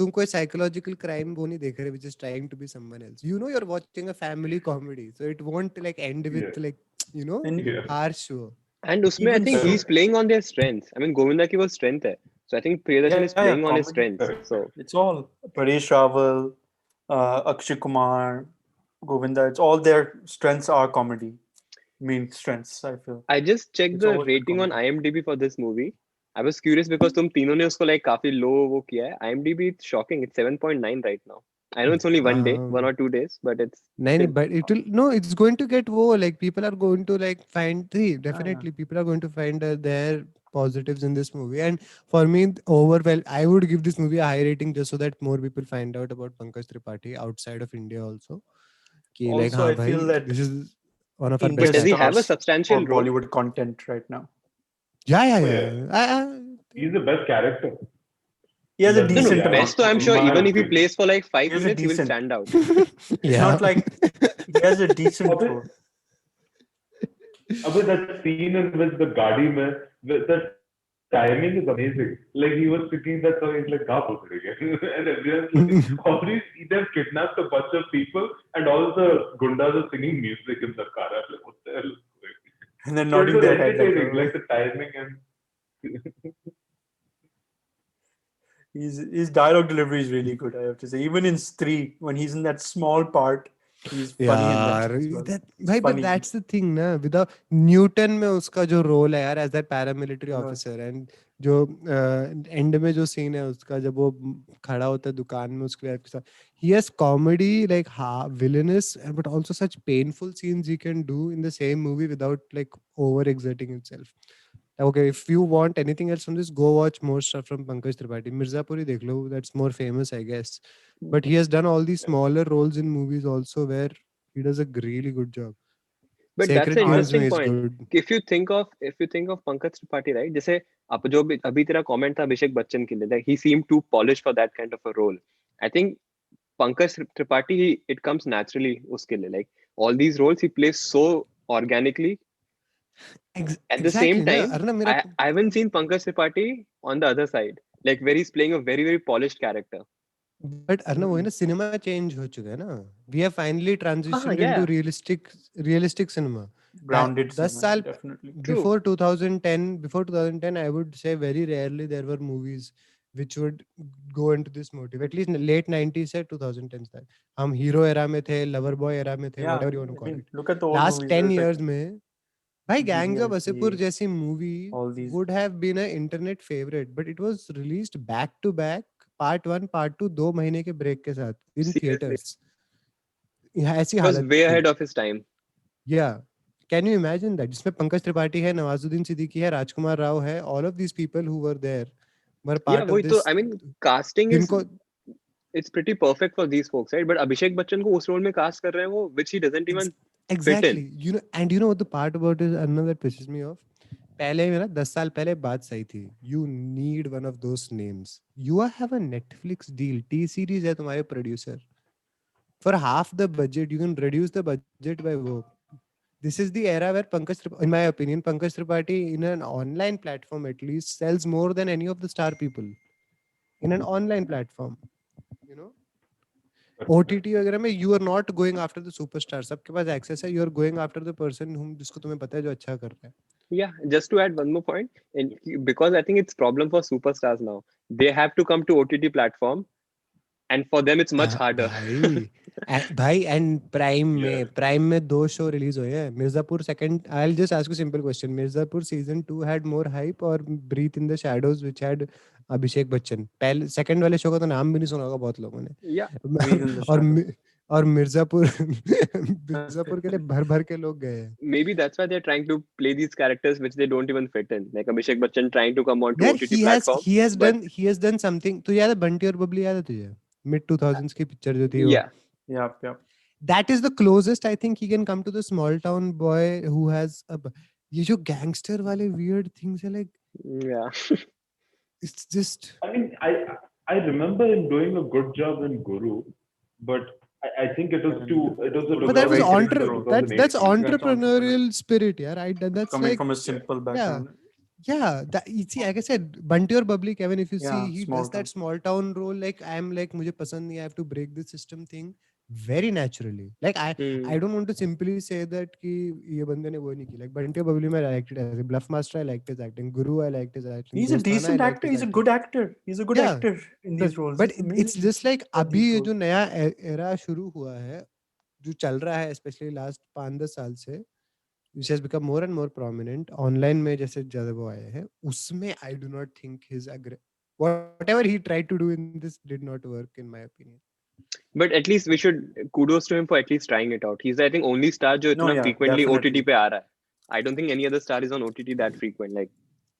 तुम कोई साइकोलॉजिकल क्राइम वो नहीं देख रहे which is trying to be someone else you know you are watching a family comedy so it won't like and Yeah, with like you know And yeah. Harsh And उसमें I even think so, he's playing on their strengths. I mean, Govinda की वो strength है. So I think yeah, Priyadarshan is yeah, playing on his comedy. strengths. So It's all Paresh Rawal, Akshay Kumar, Govinda. It's all their strengths are comedy. Main strengths, I feel. I just checked It's the always been rating on comedy. IMDb for this movie. I was curious because तुम तीनों ने उसको like काफी low वो किया है. IMDb it's shocking. It's 7.9 right now. I know it's only one day, 1 or 2 days, but it's नहीं still. but it will no it's going to get वो like people are going to like find see Yeah, yeah. definitely people are going to find their positives in this movie and for me overwhelm I would give this movie a high rating just so that more people find out about Pankaj Tripathi outside of India also कि like Also, हाँ I भाई feel that this is one of our India But best does he have actors a stars for substantial role? Bollywood content right now. yeah Oh yeah yeah. yeah He's the best character He in has a that No, no. movie. decent Best, amount. so I'm In sure my even if he opinion. plays for like He five has a minutes, he will decent. stand out. It's yeah not like he has a decent Abhi, role. that scene in which the Gadi mein, the timing is amazing. Like he was singing that song, he's like, "Ka put again," and everyone's like, "All these they've kidnapped a bunch of people, and all the gundas are singing music in the car." I'm like, what the hell is going on? And then But it nodding was their head like, entertaining, oh. like the timing and His dialogue delivery is really good, I have to say. Even in Stree, when he's in that small part, he's funny in that यार as well. that He's भाई but funny. that's the thing ना without Newton में उसका जो role है यार as that paramilitary Yeah. Officer and जो end में जो सीन है उसका जब वो खड़ा होता है दुकान में उसके वाइफ के साथ he has comedy like villainous but also such painful scenes he can do in the same movie without like over exerting himself. Okay, if you want anything else from this, go watch more stuff from Pankaj Tripathi. Mirzapuri dekh lo, that's more famous, I guess. But he has done all these smaller roles in movies also where he does a really good job. But that's Sacred an Games में interesting is point. good. If you think of Pankaj Tripathi, right? जैसे आप जो अभी तेरा comment था अभिषेक बच्चन के लिए, that he seemed too polished for that kind of a role. I think Pankaj Tripathi, it comes naturally उसके लिए. Like all these roles he plays so organically. At the same Exactly ना time, अरे ना मेरा I haven't seen Pankaj Tripathi on the other side, like where he's playing a very very polished character. but अरे वो है ना cinema change हो चुका है ना we have finally हाँ transitioned into yeah, realistic cinema. Grounded 10 cinema, साल definitely. true. before 2010 I would say very rarely there were movies which would go into this motive at least late 90s से 2010s तक हम hero era में थे lover boy era में थे Yeah, whatever you want to I call mean, it look at the old last movies. 10 There's like years में भाई gangs of Wasseypur DDLJ, जैसी movie all these. would have been an internet favorite but it was released back to back part 1 part 2 2 महीने के break के साथ in Seriously, theaters ऐसी he was हालत way थी ahead of his time. या can you imagine that जिसमें पंकज त्रिपाठी है नवाजुद्दीन सिद्दीकी है राजकुमार राव है all of these people who were there were Yeah, part of वही तो. This I mean, casting is जिनको it's pretty perfect for these folks, right? But Abhishek Bachchan को उस रोल में कास्ट कर रहे हैं वो, which he doesn't even fit exactly in. You know and you know what the part about is another that pisses me off पहले मेरा 10 साल पहले बात सही थी you need one of those names you have a Netflix deal T Series है तुम्हारे producer for half the budget you can reduce the budget by वो this is the era where in my opinion, Pankaj Tripathi in an online platform at least sells more than any of the star people in an online platform. You know, OTT वगैरह में you are not going after the superstar. सबके पास access है. You are going after the person whom जिसको तुम्हें पता है जो अच्छा कर रहा है. Yeah, just to add one more point, and because I think it's problem for superstars now. They have to come to OTT platform and for them it's much harder. भाई and Prime Yeah. में 2 show release हुए हैं. Mirzapur second. I'll just ask you a simple question. Mirzapur season 2 had more hype or Breathe in the Shadows which had Abhishek Bachchan. पहले second वाले show का तो नाम भी नहीं सुना होगा बहुत लोगों ने. Yeah, Breathe in the और shadows. और मिर्जापुर मिर्जापुर के लिए भर के लोग गए हैं. maybe that's why they're trying to play these characters which they don't even fit in, like Abhishek Bachchan trying to come onto यार OTT platforms. But he has done something. तो याद है बंटी और बबली याद है तुझे? Mid 2000s की picture जो थी वो. yeah, Yep. That is the closest I think he can come to the small town boy who has a ये जो gangster वाले weird things है like yeah. it's just I mean, I remember him doing a good job in Guru, but I think it was too. It was a. but that was very different that's 2018. entrepreneurial spirit yeah right that's Coming like from a simple background. that you see like I said Bunty or Bubbly Kevin if you see Yeah, he small does that small town role like I'm like मुझे पसंद नहीं I have to break the system thing very naturally like I don't want to simply say that कि ये बंदे ने वो नहीं की like Bunty or Bubbly में I liked it as a Bluff Master I liked his acting Guru I liked his acting He's a Dostana, I decent liked actor. his He's a acting. good actor. He's a good Yeah. actor in these roles. but It's it's amazing. just like for अभी these ये roles. जो नया era शुरू हुआ है जो चल रहा है especially last 5-10 साल से which has become more and more prominent online में जैसे ज़्यादा वो आए हैं उसमें I do not think his whatever he tried to do in this did not work in my opinion. But at least we should kudos to him for at least trying it out. He's I think only star जो No, इतना yeah, frequently definitely. OTT पे आ रहा है. I don't think any other star is on OTT that frequent. Like,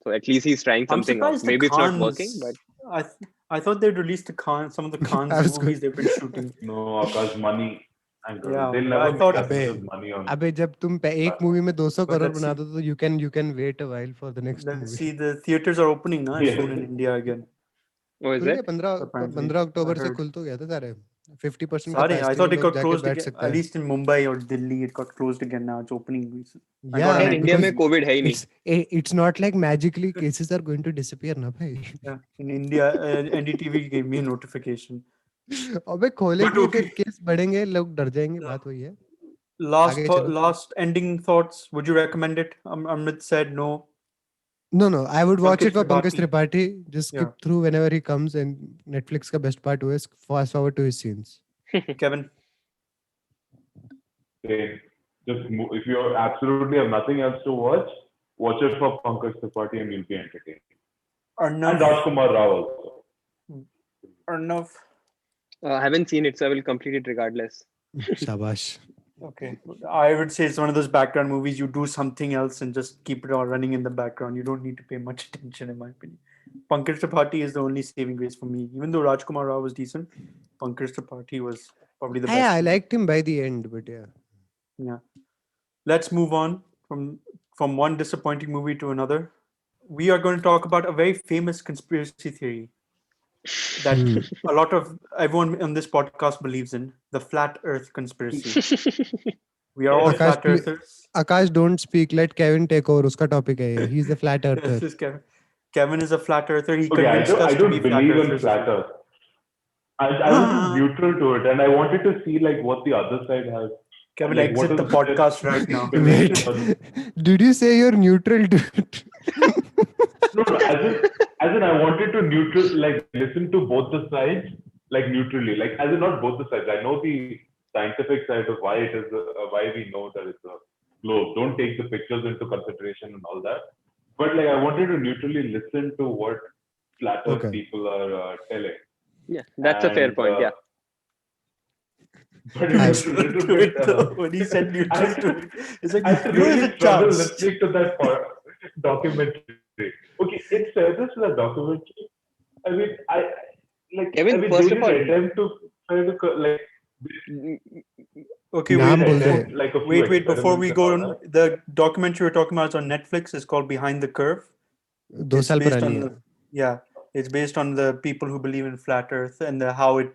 so at least he's trying I'm something out. surprised the Maybe it's not Khans. working, but I thought they'd released some of the Khans I was movies they've been shooting. No, Akash, money. And Yeah, they'll I never thought- capture अबे money on. अबे जब तुम एक movie में 200 But crore let's बना see. दो तो you can wait a while for the next Let's movie. see, the theaters are opening now Yeah. soon in India again. oh, is खुल गए it? 15 Apparently, 15 अक्टूबर I से heard. खुल तो गया था सारे 50% Sorry, I capacity thought में it लोग got जाके closed बैठ again. सकते At हैं. least in Mumbai or Delhi, it got closed again. Now it's opening. I Yeah, got an यार इंडिया में because कोविड है ही नहीं. it's not like magically cases are going to disappear ना भाई. Yeah, in India, NDTV gave me a notification. अबे खोलेंगे okay. फिर case बढ़ेंगे लोग डर जाएंगे बात वही है. Last आगे चलो. last ending thoughts. Would you recommend it? Amrit said no. No, I would watch Pankaj it for Pankaj Tripathi. Tripathi. Just skip Yeah. through whenever he comes and Netflix का best part was fast forward to his scenes. Kevin. Same. If you absolutely have nothing else to watch it for Pankaj Tripathi and you'll be entertained. And Arnav. Rajkumar Rao also. Arnav. I haven't seen it, so I will complete it regardless. Shabash. Okay. I would say it's one of those background movies. You do something else and just keep it all running in the background. You don't need to pay much attention, in my opinion. Pankaj Tripathi is the only saving grace for me. Even though Rajkumar Rao was decent, Pankaj Tripathi was probably the best. I liked him by the end, but yeah. Yeah. Let's move on from one disappointing movie to another. We are going to talk about a very famous conspiracy theory that a lot of everyone on this podcast believes in, the flat earth conspiracy. We are all Akash, flat earthers. Akash, don't speak. Let Kevin take over. Uska topic hai ye. He's the flat earther. This is Kevin. Kevin is a flat earther. He Okay, convinced us I to don't be flat believe in earthers. flat earth. I was neutral to it and I wanted to see like what the other side has. Kevin, Like, what exit the is podcast this right now. Wait, did you say you're neutral to it? No, as in I wanted to listen to both the sides like neutrally, like as in not both the sides. I know the scientific side of why it is why we know that it's a globe. Don't take the pictures into consideration and all that. But like I wanted to neutrally listen to what flat earth people are telling. Yeah, that's a fair point. Yeah. But it was a little bit. When he said neutral to it, it's like I there is really a struggle chance. listening to that documentary. Okay, in fairness to that documentary, I mean, Kevin, they first of did all- attempt to try to like. Okay, Naam wait, bol before, de. Like a few wait. Before we experiments go and all on, the documentary we're talking about is on Netflix. It's called Behind the Curve. 2 It's साल based पुरानी on है. yeah, it's based on the people who believe in flat Earth and how it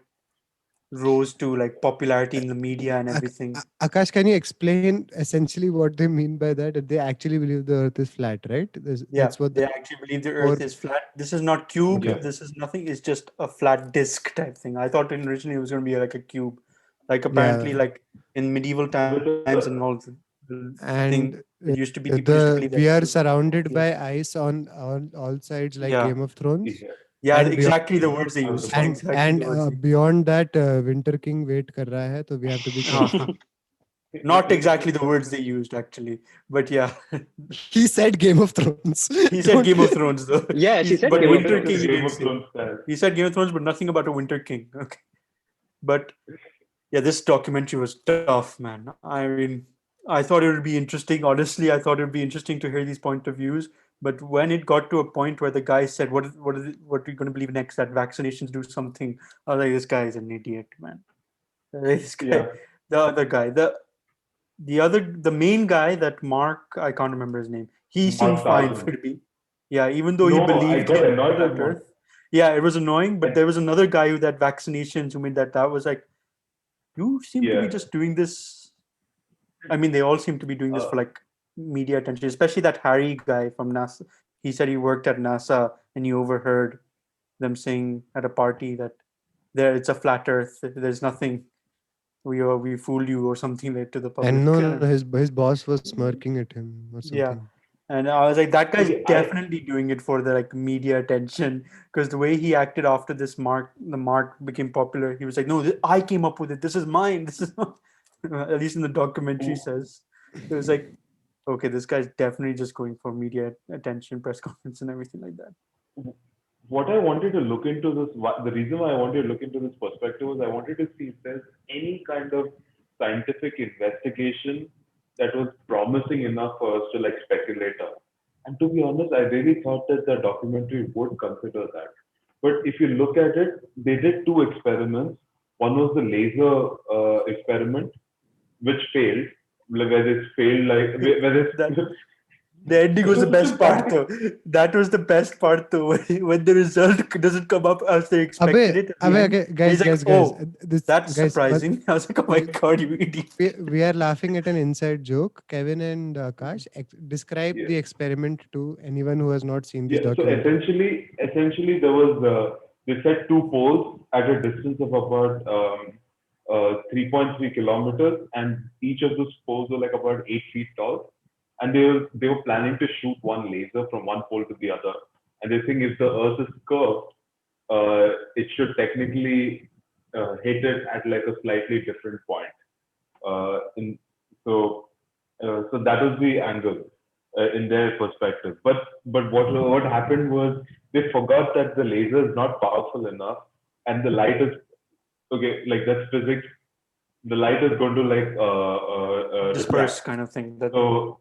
rose to like popularity in the media and everything. Akash, can you explain essentially what they mean by that? They actually believe the Earth is flat, right? That's what they actually believe the Earth is flat. This is not cube. Okay. This is nothing. It's just a flat disc type thing. I thought originally it was going to be like a cube, like apparently like in medieval times and all the thing. And It used to be people used to believe that we it are was- surrounded by ice on all sides, like Yeah. Game of Thrones. Yeah. Yeah, And beyond exactly the words they I would used. have Exactly the words they beyond that, Winter King wait kar raha hai, so we have to be careful. Not exactly the words they used, actually. But yeah, He said Game of Thrones. he said Don't. Game of Thrones, though. Yeah, she said But Game of Winter Thrones. King, he Game didn't of say. Thrones style. He said Game of Thrones, but nothing about a Winter King. Okay. But yeah, this documentary was tough, man. I mean, I thought it would be interesting. Honestly, I thought it would be interesting to hear these point of views. But when it got to a point where the guy said, what are you going to believe next? That vaccinations do something?" I was like, "This guy is an idiot, man." This guy, Yeah. the other guy, the main guy, that Mark, I can't remember his name. He seemed Mark fine Tarzan. for me. Yeah, even though he No, I believed got in annoyed with flat Mark. Earth. Yeah, it was annoying. But And, there was another guy who that vaccinations who made that. I was like, you seem to be yeah. just doing this. I mean, they all seem to be doing this Uh, for like media attention, especially that Harry guy from NASA. He said he worked at NASA and he overheard them saying at a party that there it's a flat Earth. There's nothing. We fooled you or something like to the And public. no, his boss was smirking at him or Yeah. something. And I was like, that guy's okay, definitely doing it for the like media attention because the way he acted after the mark became popular, he was like, "No, I came up with it. This is mine. This is not." At least in the documentary says it was like, okay, this guy's definitely just going for media attention, press conference, and everything like that. what I wanted to look into this, the reason why I wanted to look into this perspective was I wanted to see if there's any kind of scientific investigation that was promising enough for us to like speculate on. And to be honest, I really thought that the documentary would consider that. But if you look at it, they did two experiments. One was the laser experiment, which failed, where it failed like where That it, the ending was the best part that though. That was the best part though. When the result doesn't come up as they expected it at the end, Okay, and he's guys, like, guys, guys. "Oh, This that's guys, but surprising." I was like, "Oh my god, you idiot!" we are laughing at an inside joke. Kevin and Akash, describe yeah. the experiment to anyone who has not seen this Yeah, so documentary. essentially there was they set two poles at a distance of about 3.3 kilometers, and each of those poles were like about 8 feet tall, and they were planning to shoot one laser from one pole to the other, and they think if the Earth is curved, it should technically hit it at like a slightly different point. In so so that was the angle in their perspective. But what happened was they forgot that the laser is not powerful enough, and the light is okay. Like that's physics. The light is going to like refract. Disperse kind of thing. That So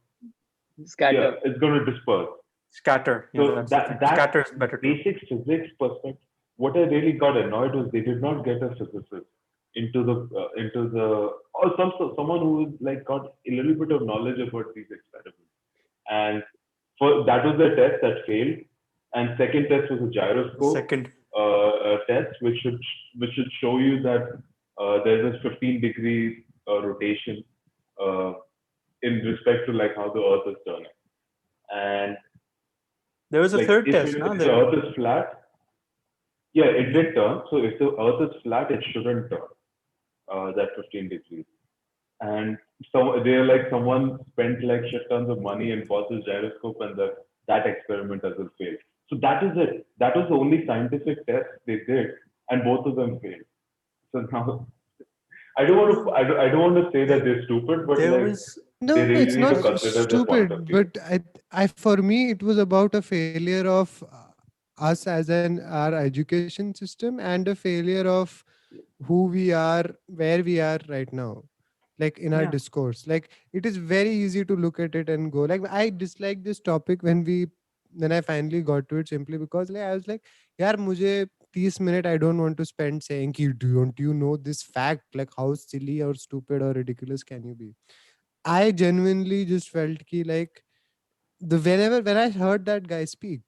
yeah, Scatter. it's going to disperse. scatter. Yeah, So that's the thing. that Scatter is better too. basic physics perspective. What I really got annoyed was they did not get a physicist into the or someone who is like got a little bit of knowledge about these experiments. And for that was the test that failed. And second test was a gyroscope Second, test, which should show you that there's a 15-degree rotation uh, in respect to like how the Earth is turning. And there was a like third if, test. it, Now if the that Earth is flat, yeah, it did turn. So if the Earth is flat, it shouldn't turn that 15 degrees. And so they're like someone spent like shit tons of money and bought this gyroscope, and that experiment doesn't fail. So that is it. That was the only scientific test they did, and both of them failed. So now I don't want to say that they're stupid, but there like was they No, really it's need to not consider their point of stupid, view. but for me, it was about a failure of us as our education system and a failure of who we are, where we are right now, like in our yeah. discourse. Like it is very easy to look at it and go, like, I dislike this topic when I finally got to it simply because like I was like, yaar, mujhe 30 minute I don't want to spend saying ki, don't you know this fact? Like how silly or stupid or ridiculous can you be? I genuinely just felt ki like when I heard that guy speak,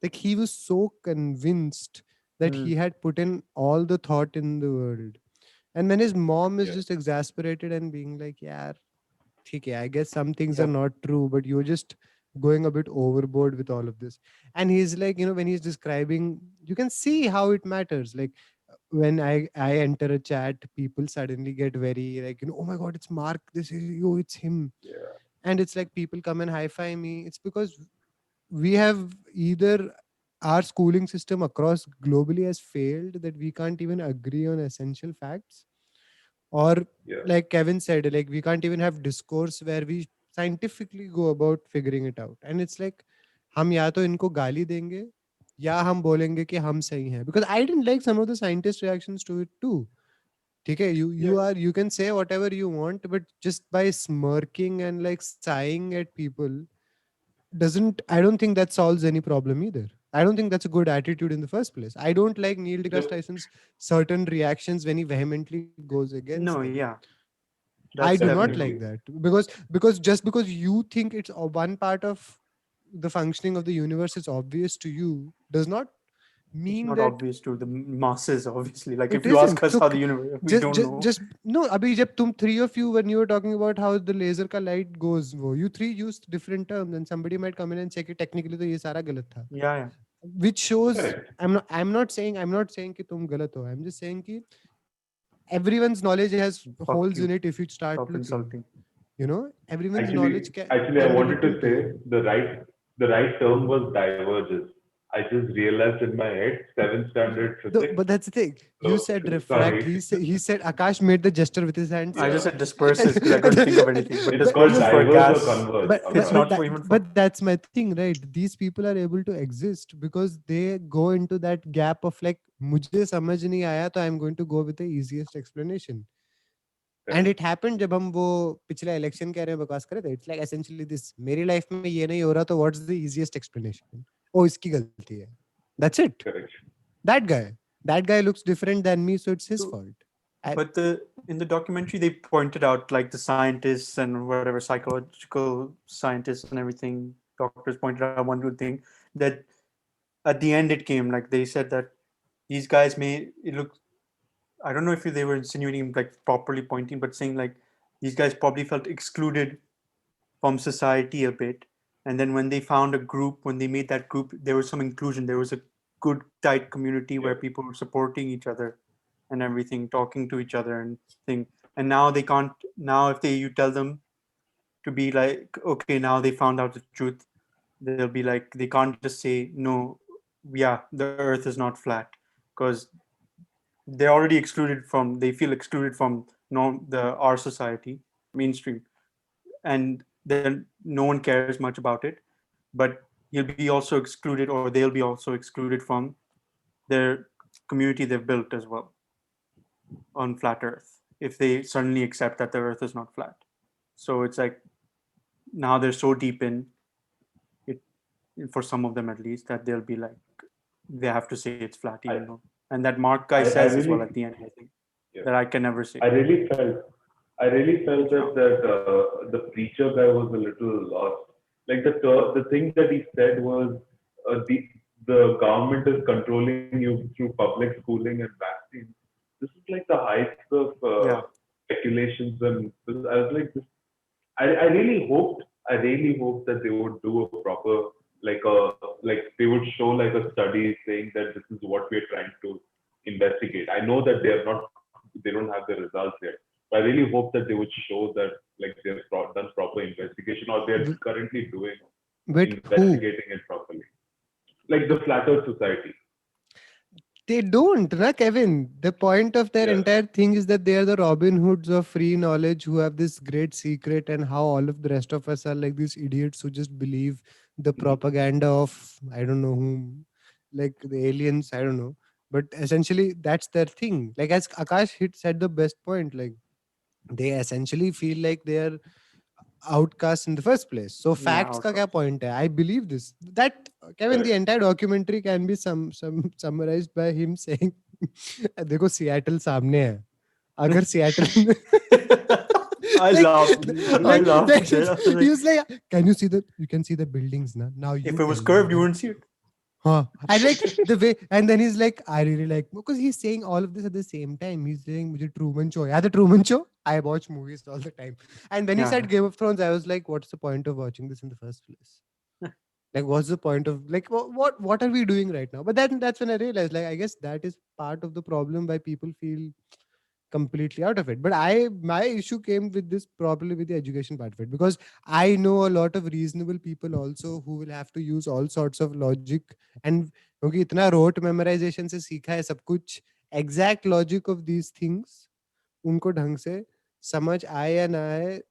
like he was so convinced that Hmm. he had put in all the thought in the world. And when his mom is Yeah, just exasperated and being like, yeah, okay, I guess some things are Yep. not true, but you're just going a bit overboard with all of this. And he's like, when he's describing, you can see how it matters. Like when I enter a chat, people suddenly get very like, oh my god, it's Mark, this is you, it's him. yeah, And it's like people come and hi-fi me. It's because we have either our schooling system across globally has failed, that we can't even agree on essential facts. Or Yeah. like Kevin said, like we can't even have discourse where we scientifically go about figuring it out. And it's like हम या तो इनको गाली देंगे या हम बोलेंगे कि हम सही हैं, because I didn't like some of the scientist reactions to it too. ठीक है, Yeah. you can say whatever you want, but just by smirking and like sighing at people doesn't, I don't think that solves any problem either. I don't think that's a good attitude in the first place. I don't like Neil deGrasse So Tyson's certain reactions when he vehemently goes against No, them. yeah, I that's do not definitely. like definitely. that, because just because you think it's one part of the functioning of the universe is obvious to you does not It's mean not that obvious to the masses, obviously. Like it if you ask isn't. us So how the universe, we just don't just know. just no. Abhi, jab tum three of you, when you were talking about how the laser ka light goes, you three used different terms, and somebody might come in and say कि technically तो ये सारा गलत था, Yeah, yeah. which shows Correct. I'm not saying कि तुम गलत हो. I'm just saying कि everyone's knowledge has Fuck holes you. in it if you start Stop looking. insulting. Everyone's Actually, knowledge I can be wanted to little say too. the right term was diverges. I just realized in my head, seventh standard No, physics. but that's the thing. You So said refract. sorry. He said Akash made the gesture with his hands. I just Yeah. said disperses because I couldn't think of anything. But It's called disperses for a diverge or gas, converge. but it's but Akash. but, not that, for even for. but that's my thing, right? These people are able to exist because they go into that gap of like मुझे समझ नहीं आया तो I'm going to go with the easiest explanation. And Correct. it happened जब हम वो पिछले election के बारे में बकवास करे थे. It's like essentially this, मेरी life में ये नहीं हो रहा तो what's the easiest explanation? Oh, इसकी गलती है. That's it. Correct. That guy looks different than me, so it's his So, fault. I, but in the documentary they pointed out like the scientists and whatever psychological scientists and everything doctors pointed out one good thing that at the end it came like they said that these guys may it look I don't know if they were insinuating like properly pointing but saying like these guys probably felt excluded from society a bit and then when they found a group when they made that group there was some inclusion there was a good tight community where Yeah. people were supporting each other and everything talking to each other and thing and now they can't now if they you tell them to be like okay now they found out the truth they'll be like they can't just say no yeah the earth is not flat because they're already excluded from they feel excluded from our society mainstream and then no one cares much about it but you'll be also excluded or they'll be also excluded from their community they've built as well on flat earth if they suddenly accept that the earth is not flat so it's like now they're so deep in it for some of them at least that they'll be like they have to say it's flat even I, though and that Mark guy I says as well at really, the end I think yeah. that I can never say I really felt, that the preacher guy was a little lost. Like the thing that he said was, the government is controlling you through public schooling and vaccines. This is like the heights of yeah speculations, and I was like, I really hoped that they would do a proper, like they would show like a study saying that this is what we're trying to investigate. I know that they don't have the results yet, but I really hope that they would show that like they've done proper investigation or they're with, currently doing with who? investigating it properly. Like the Flat Earth Society. They don't, na Kevin. The point of their Yeah. entire thing is that they are the Robin Hoods of free knowledge who have this great secret, and how all of the rest of us are like these idiots who just believe the Mhm. propaganda of I don't know whom, like the aliens. I don't know, but essentially that's their thing. Like as Akash hit said the best point, like they essentially feel like they are outcasts in the first place. So yeah facts का क्या outcast point है? I believe this. That Kevin, the Correct. entire documentary can be some summarized by him saying, देखो Seattle सामने है. अगर Seattle I like laughed I laughed like shit. I was he like was like, you can see the buildings now. Now if you it tell was me curved you that. wouldn't see it Huh. And like the way, and then he's like, I really like, because he's saying all of this at the same time. He's saying, "Mujhe Truman Show." Yeah, the Truman Show. I watch movies all the time. And when he yeah said Game of Thrones, I was like, what's the point of watching this in the first place? Like, what's the point of like what are we doing right now? But then that's when I realized, like, I guess that is part of the problem why people feel completely out of it. But my issue came with this probably with the education part of it, because I know a lot of reasonable people also who will have to use all sorts of logic, and क्योंकि इतना rote memorization से सीखा है सब कुछ, exact logic of these things उनको ढंग से समझ आए या ना आए,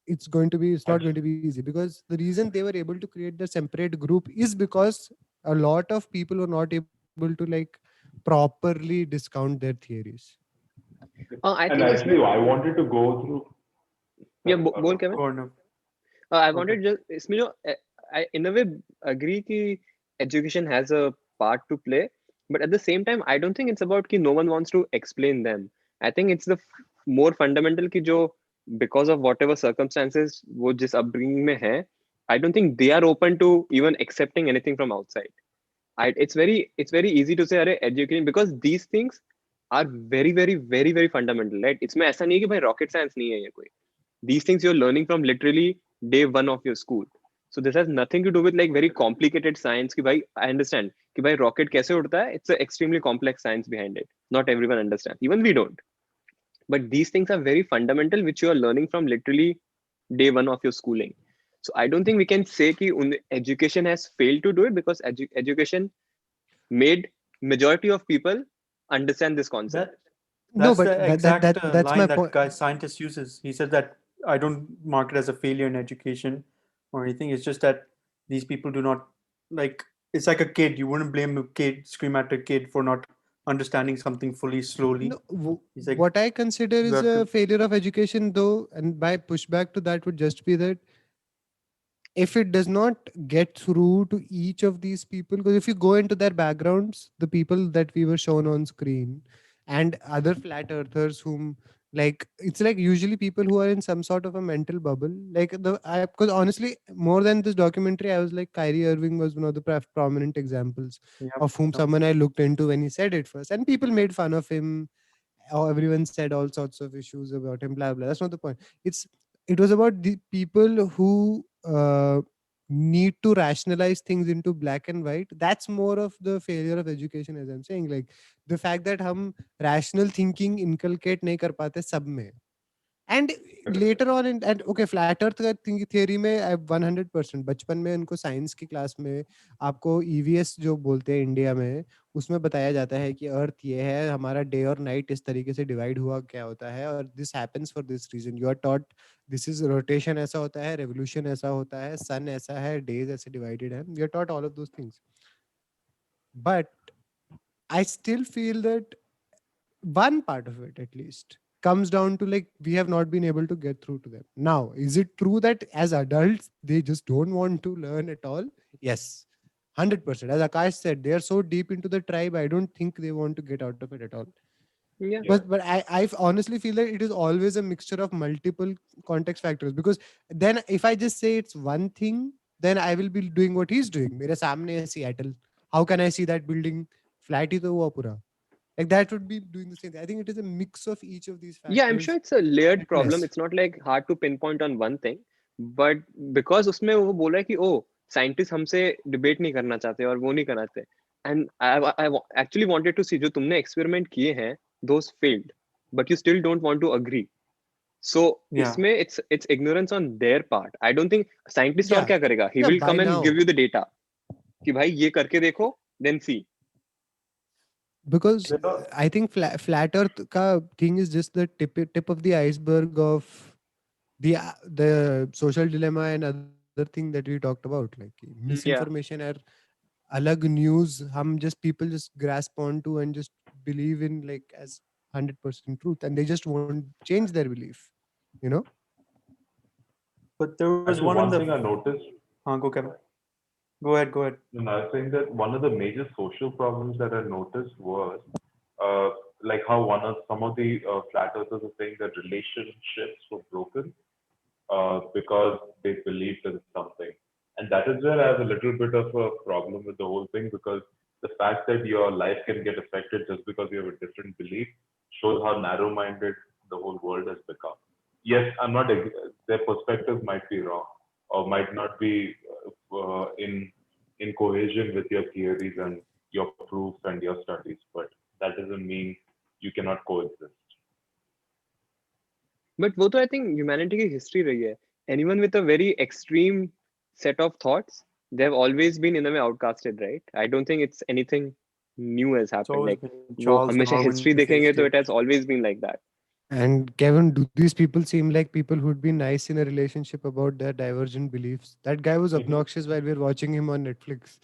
it's not going to be easy, because the reason they were able to create the separate group is because a lot of people were not able to like properly discount their theories. I And think actually, इसमें I wanted to go through. या बोल Arnav. Kevin. Go on now. I Okay. wanted just इसमें जो I in a way agree कि education has a part to play, but at the same time I don't think it's about कि no one wants to explain them. I think it's the more fundamental कि जो because of whatever circumstances वो जिस upbringing में है, I don't think they are open to even accepting anything from outside. It's very easy to say अरे education, because these things are very fundamental, right? इसमें ऐसा नहीं है कि भाई rocket science नहीं है ये कोई. These things you're learning from literally day one of your school. So this has nothing to do with like very complicated science ki bhai, I understand ki bhai rocket kaise udta hai, it's an extremely complex science behind it, not everyone understands, even we don't. But these things are very fundamental which you are learning from literally day one of your schooling. So I don't think we can say ki education has failed to do it, because education made majority of people understand this concept. That No, that's but the exact that's my line that point. guy scientist uses. He said that I don't mark it as a failure in education or anything. It's just that these people do not like. It's like a kid. You wouldn't blame a kid, scream at a kid for not understanding something fully slowly. No, He's like, what I consider you is have a to. failure of education, though, and my pushback to that would just be that if it does not get through to each of these people, because if you go into their backgrounds, the people that we were shown on screen and other flat earthers whom, like, it's like usually people who are in some sort of a mental bubble, like because honestly more than this documentary I was like Kyrie Irving was one of the prominent examples Yep, of whom yep. someone I looked into when he said it first, and people made fun of him. Everyone said all sorts of issues about him, blah blah. That's not the point. It was about the people who need to rationalize things into black and white. That's more of the failure of education, as I'm saying, like the fact that हम rational thinking inculcate नहीं कर पाते सब में. And later on and okay, flat earth का theory में 100% बचपन में उनको साइंस की क्लास में आपको ईवीएस जो बोलते हैं इंडिया में, उसमें बताया जाता है कि अर्थ ये है, हमारा डे और नाइट इस तरीके से डिवाइड हुआ क्या होता है, और this happens for this reason. You are taught this is rotation ऐसा होता है, रेवोल्यूशन ऐसा होता है, सन ऐसा है, डेज ऐसे डिवाइडेड है. We are taught all of those things. But I still feel that one part of it at least comes down to like we have not been able to get through to them. Now, is it true that as adults they just don't want to learn at all? Yes, 100%. As Akash said, they are so deep into the tribe, I don't think they want to get out of it at all. Yeah. Yeah. But I honestly feel that it is always a mixture of multiple context factors, because then if I just say it's one thing, then I will be doing what he's doing. मेरे सामने है Seattle. How can I see that building? Flat ही तो हुआ पूरा. Like that would be doing the same thing. I think it is a mix of each of these Yeah, I'm sure factors it's a layered at problem. less. It's not like hard to pinpoint on one thing, but because उसमें वो बोल रहा है कि ओ scientist हमसे debate नहीं करना चाहते और वो नहीं करना चाहते, and I actually wanted to see जो तुमने एक्सपेरिमेंट किए हैं those failed, but you still don't want to agree. So Yeah. इसमें it's ignorance on their part. I don't think scientist और Yeah. क्या करेगा? He Yeah, will by come and give now. you the data कि भाई ये करके देखो, then see. Because There are- I think flat earth ka thing is just the tip of the iceberg of the social dilemma and other thing that we talked about, like Yeah. misinformation or alag news hum just people just grasp onto and just believe in like as 100% truth, and they just won't change their belief, you know. But there was Actually, one in one the. thing I noticed, Go, Kevin. Go ahead. Go ahead. and I think that one of the major social problems that I noticed was, uh, like how some of the flat earthers are saying that relationships were broken because they believed in something. And that is where I have a little bit of a problem with the whole thing, because the fact that your life can get affected just because you have a different belief shows how narrow-minded the whole world has become. Yes, their perspective might be wrong or might not be in cohesion with your theories and your proofs and your studies, but that doesn't mean you cannot coexist. But वो तो I think humanity की history रही है. Anyone with a very extreme set of thoughts, they've always been in a way outcasted, right? I don't think it's anything new has It's happened. always Like been वो Charles हमेशा Darwin history who देखेंगे faced तो it it. has always been like that. And Kevin, do these people seem like people who'd be nice in a relationship about their divergent beliefs? That guy was obnoxious while we were watching him on Netflix.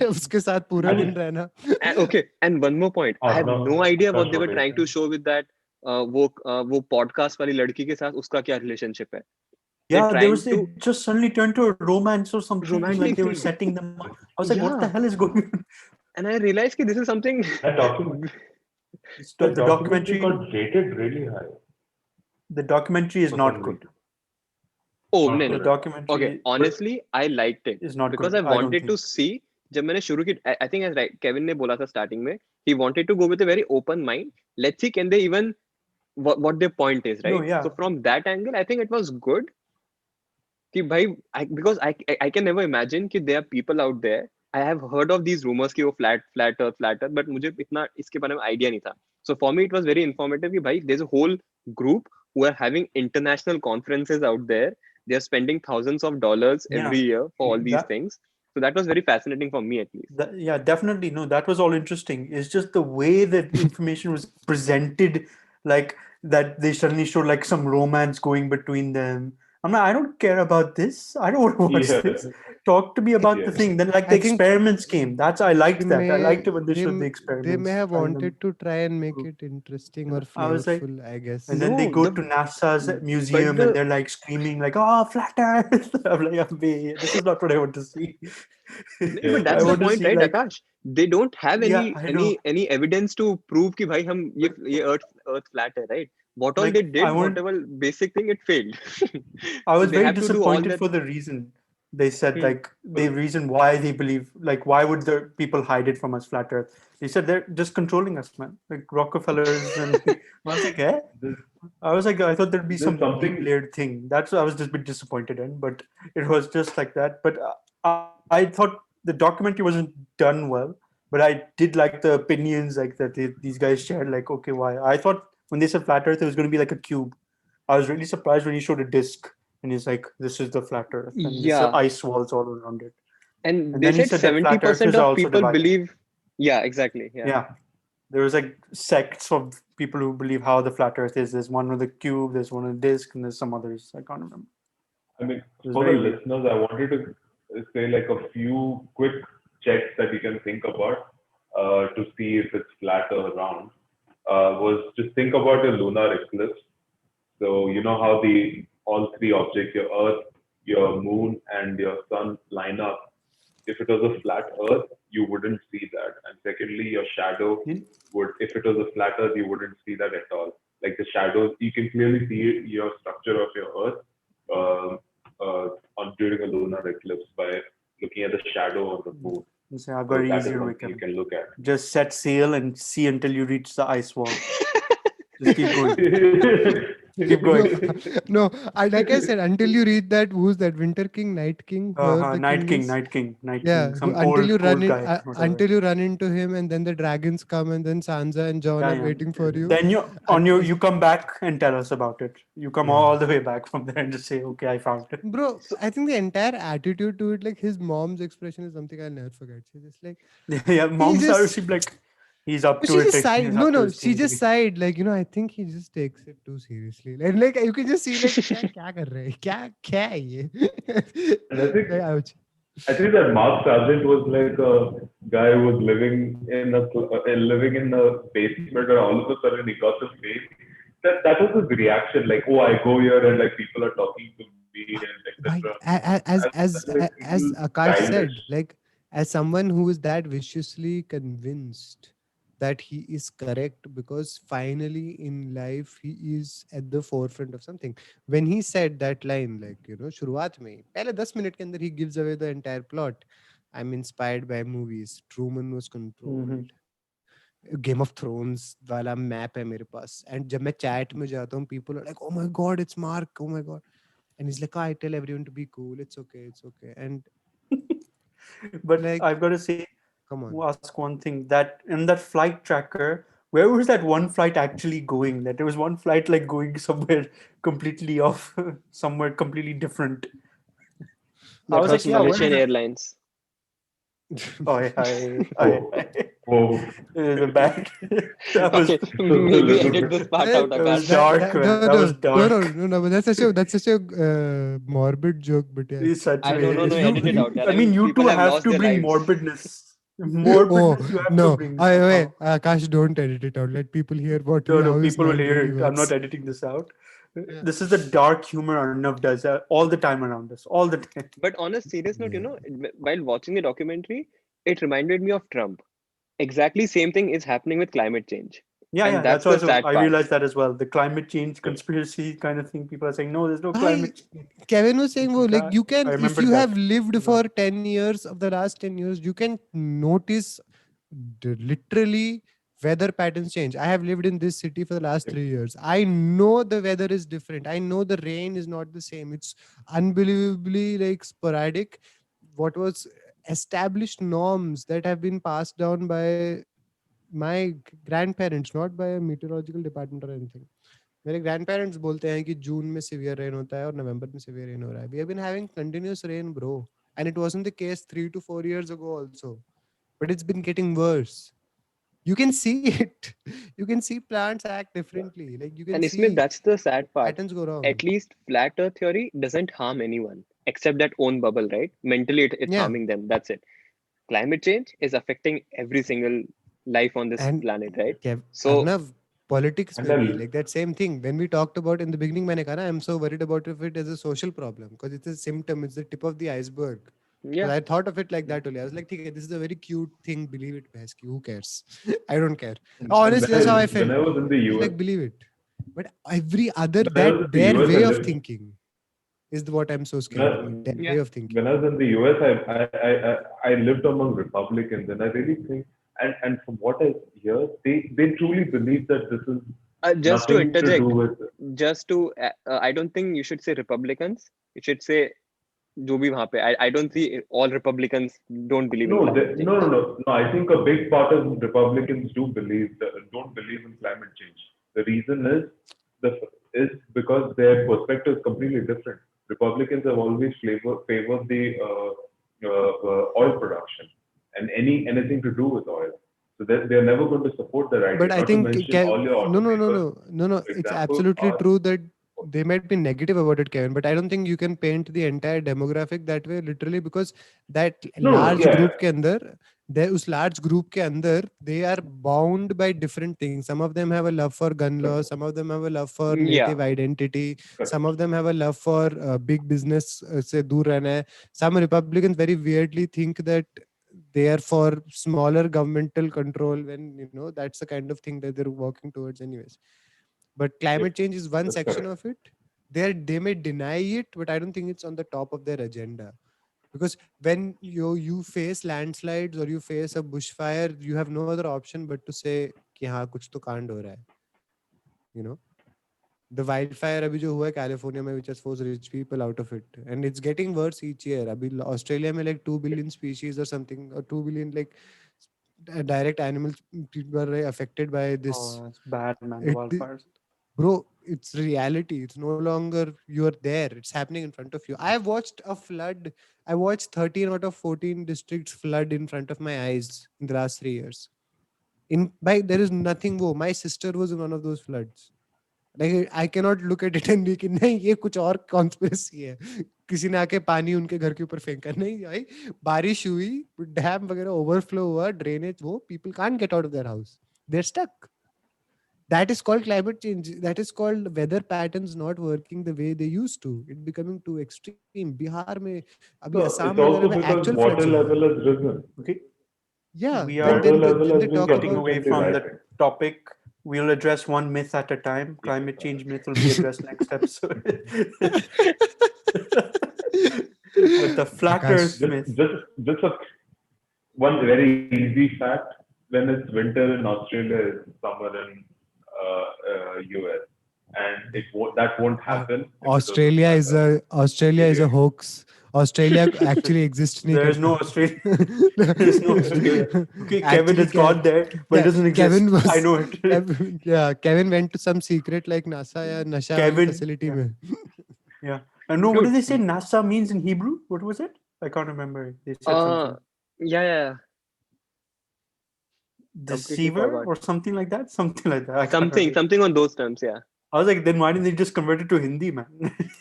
उसके साथ पूरा I दिन think रहना. And, okay, and one more point. I have Arnav, no idea what Akash, they were what do trying to you show with that. वो podcast वाली लड़की के साथ उसका क्या relationship है? They're Yeah, there trying was to it just suddenly turned to a romance or something like romantic they were thing. setting them up. I was like, what the Yeah, hell is going on? and I realized that this is something. that document, The that documentary documentary, got rated really high the documentary is for not some good. reason. Oh Not no The no. good at all. Okay, documentary But honestly, I liked it is not because good. I I don't wanted to think. see. जब मैंने शुरू की, I think as right, Kevin ने बोला था starting में, he wanted to go with a very open mind. Let's see, can they even what their point is, No, right? yeah. So from that angle, I think it was good. कि भाई because I can never imagine कि there are people out there. I have heard of these rumors कि वो flat earth but मुझे इतना इसके बारे में idea नहीं था. So for me it was very informative कि भाई there's a whole group who are having international conferences out there. They are spending thousands of dollars Yeah. every year for all these That, things. So that was very fascinating for me at least. yeah, definitely. No, that was all interesting. It's just the way that the information was presented, like that they suddenly showed like some romance going between them. I'm like, I don't care about this. I don't want to watch yeah, this. Talk to me about the yeah. thing. Then like the I think experiments came. I they liked that. I liked may it when they showed the they may experiments, have trying them. wanted to try and make it interesting or I was like, flavorful, I and guess. then they No, go the to NASA's but museum and the they're like screaming like, "Oh, flat Earth!" I'm like, this is not what I want to see. नहीं, but I that's the want to point, see right, like, Akash? They don't have yeah, I know. any evidence to prove कि भाई हम But ये Earth flat है, right? What all like, they I did, want. whatever basic thing, it failed. I So was they very have to do all disappointed that. for the reason they said, Hmm. like the reason why they believe, like why would the people hide it from us, flat Earth? They said they're just controlling us, man. Like Rockefellers and I was like, eh? There's, I was like, I thought there'd be there's some deep something. layered thing. That's what I was just a bit disappointed in, but it was just like that. But I thought the documentary wasn't done well, but I did like the opinions like that these guys shared. Like, okay, why? I thought when they said flat Earth, it was going to be like a cube. I was really surprised when he showed a disc and he's like, "This is the flat Earth, and this Yeah, ice walls all around it." and And they then he said said that seventy flat percent earthers are of also people divided. believe. Yeah, exactly. Yeah. Yeah, there was like sects of people who believe how the flat Earth is. There's one with a cube, there's one with a disc, and there's some others. I can't remember. I mean, It was for the very weird. listeners, I wanted to say like a few quick checks that you can think about to see if it's flat or round. Was just think about a lunar eclipse. So you know how the all three objects, your Earth, your Moon, and your Sun line up. If it was a flat Earth, you wouldn't see that. And secondly, your shadow You- would, if it was a flat Earth, you wouldn't see that at all. Like the shadows, you can clearly see your structure of your Earth um on during a lunar eclipse by looking at the shadow on the moon. you say, I've got So an that is easier way, something you Kevin. can look at. Just set sail and see until you reach the ice wall. Just keep going. Keep No, going. no. Like I said, until you read that, who's that? Winter King, Night King, whoever the Night king King, is. Night King, Night Yeah, King. Some until you run cold in, guy, whatever. until you run into him, and then the dragons come, and then Sansa and Jon Yeah, are yeah. waiting for you. Then And, you come back and tell us about it. You come yeah, all the way back from there and just say, okay, I found it. bro, So I think the entire attitude to it, like his mom's expression, is something I'll never forget. She's just like, Yeah, he mom's just she'd be like, he's up no, to she it. just sighed. He's No, up to no, his she things just again. sighed. Like, I think he just takes it too seriously. Like you can just see, like, क्या कर रहे हैं? क्या है ये? And Like, ouch. I think that Mark Sargent was like a guy who was living in a basement, and all of a sudden he got the fame. That was his reaction, like, oh, I go here and like people are talking to me and Why, etc. That's like a as little Akash childish. said, like as someone who is that viciously convinced that he is correct because finally in life he is at the forefront of something. When he said that line, like शुरुआत में ही, पहले 10 minute के अंदर he gives away the entire plot. I'm inspired by movies. Truman was Mm-hmm. controlled. Game of thrones वाला map है मेरे पास and जब मैं चैट में जाता हूँ people are like oh my God it's Mark oh my God and he's like, I tell everyone to be cool, it's okay, and But like, I've got to say, come on. ask one thing that in that flight tracker, Where was that one flight actually going? That there was one flight like going somewhere completely off, somewhere completely different. I That was like, was yeah, where is Malaysian it? Airlines. Oh, hi. Whoa, whoa. It was a bad. That was Okay, It's just a maybe little edit bit. this part Eh, out, that was Akash. dark, man. That was dark. no, but that's such a morbid joke, but yeah. It's such I know, no, way. no, edit it out. Yeah, I I mean, mean, you two people have have lost to their bring lives. morbidness. Oh Morbidness you have to no, bring somehow. Akash, don't edit it out. Let people hear No, no, how his people will mind hear really it. I'm not works. editing this out. Yeah. This is the dark humor Arnav does all the time around us. All the time. But on a serious note, Yeah. while watching the documentary, it reminded me of Trump. Exactly same thing is happening with climate change. Yeah, And yeah. that's That's the also, sad I part. realized that as well. The climate change conspiracy kind of thing. People are saying, no, there's no I climate change. Kevin was saying, well, like you I can, if remembered you that have lived as well. for 10 years of the last 10 years, you can notice literally weather patterns change. I have lived in this city for the last 3 years. I know the weather is different. I know the rain is not the same. It's unbelievably like sporadic. What was established norms that have been passed down by my grandparents, not by a meteorological department or anything. मेरे grandparents बोलते हैं कि जून में severe rain होता है और नवंबर में severe rain हो रहा है. We have been having continuous rain, bro, and it wasn't the case 3 to 4 years ago also, but it's been getting worse. You can see it. You can see plants act differently. Like you can And see Ismail, that's the sad part. patterns go wrong. At least flat earth theory doesn't harm anyone except that own bubble, right? Mentally, it's Yeah, harming them. That's it. Climate change is affecting every single life on this and planet, right? So, Arnav, politics And में भी then, like that same thing. When we talked about in the beginning, मैंने कहा ना, I'm so worried about if it as a social problem because it's a symptom. It's the tip of the iceberg. yeah. But I thought of it like that only. I was like, okay, this is a very cute thing. Believe it, Bhaski. Who cares? I don't care. and Honestly, that's how I when felt. I was in the I was US, like, believe it. But every other, when I was in that the their US, I way of lived. thinking is what I'm so When scared I, about. Their Yeah. way of thinking. when I was in the US, I lived among Republicans, and I really think, and from what I hear, they truly believe that this is Just to nothing to do interject, with. I don't think you should say Republicans. You should say जो भी वहाँ पे. I don't see all Republicans don't believe in No, climate change. no. I think a big part of Republicans don't believe in climate change. The reason the is because their perspective is completely different. Republicans have always favored the oil production and anything to do with oil. So they're never going to support the But idea. I Not to think mention all your automakers, no. for It's example, absolutely are true that they might be negative about it, Kevin. But I don't think you can paint the entire demographic that way, literally, because that no, large yeah, group के अंदर, उस large group के अंदर, they are bound by different things. Some of them have a love for gun law. Some of them have a love for Yeah. native identity. Some correct. of them have a love for big business. से दूर रहना है. Some Republicans very weirdly think that they are for smaller governmental control when that's the kind of thing that they're working towards anyways. But Yep, climate change is one that's section correct. of it. They may deny it, but I don't think it's on the top of their agenda, because when you face landslides or you face a bushfire, you have no other option but to say कि हाँ कुछ तो कांड हो रहा है, you know. The wildfire अभी जो हुआ है California में, which has forced rich people out of it, and it's getting worse each year. अभी Australia में like 2 billion species or something, or 2 billion like direct animals people are affected by this. Oh, it's bad, man. The It, wildfires. bro, it's reality. It's no longer you're there. It's happening in front of you. I have watched a flood. I watched 13 out of 14 districts flood in front of my eyes in the last 3 years. In by there is nothing. Wo, my sister was in one of those floods. Like I cannot look at it and be कि नहीं ये कुछ और conspiracy है. किसी ने आके पानी उनके घर के ऊपर फेंका. नहीं भाई, बारिश हुई, डैम वगैरह overflow हुआ, drainage वो, people can't get out of their house. They're stuck. That is called climate change. That is called weather patterns not working the way they used to. It becoming too extreme. Bihar में अभी So Assam it's वगैरह also में because actual floods water हो रहे हैं. level has risen. Okay. Yeah, We when are Water then they, level then has they been talk getting about away consistently from the rising. topic. We'll address one myth at a time. Yeah. Climate change myth will be addressed next episode. But the flat Akash. earth myth. Just one very easy fact: when it's winter in Australia, it's summer in US. and that won't happen. Australia is a hoax. Australia actually exists. नहीं There's no करता. Australia. There's no Australia. Okay, Kevin has gone there, but it doesn't exist. Kevin was, I know it. Kevin went to some secret like NASA या नशा वाली Kevin, facility yeah. में. Yeah. No, what Dude. did they say NASA means in Hebrew? What was it? I can't remember. They said something. Yeah. Deceiver forgot. or something like that? Something like that. I can't remember. Something on those terms, yeah. I was like, then why didn't they just convert it to Hindi, man?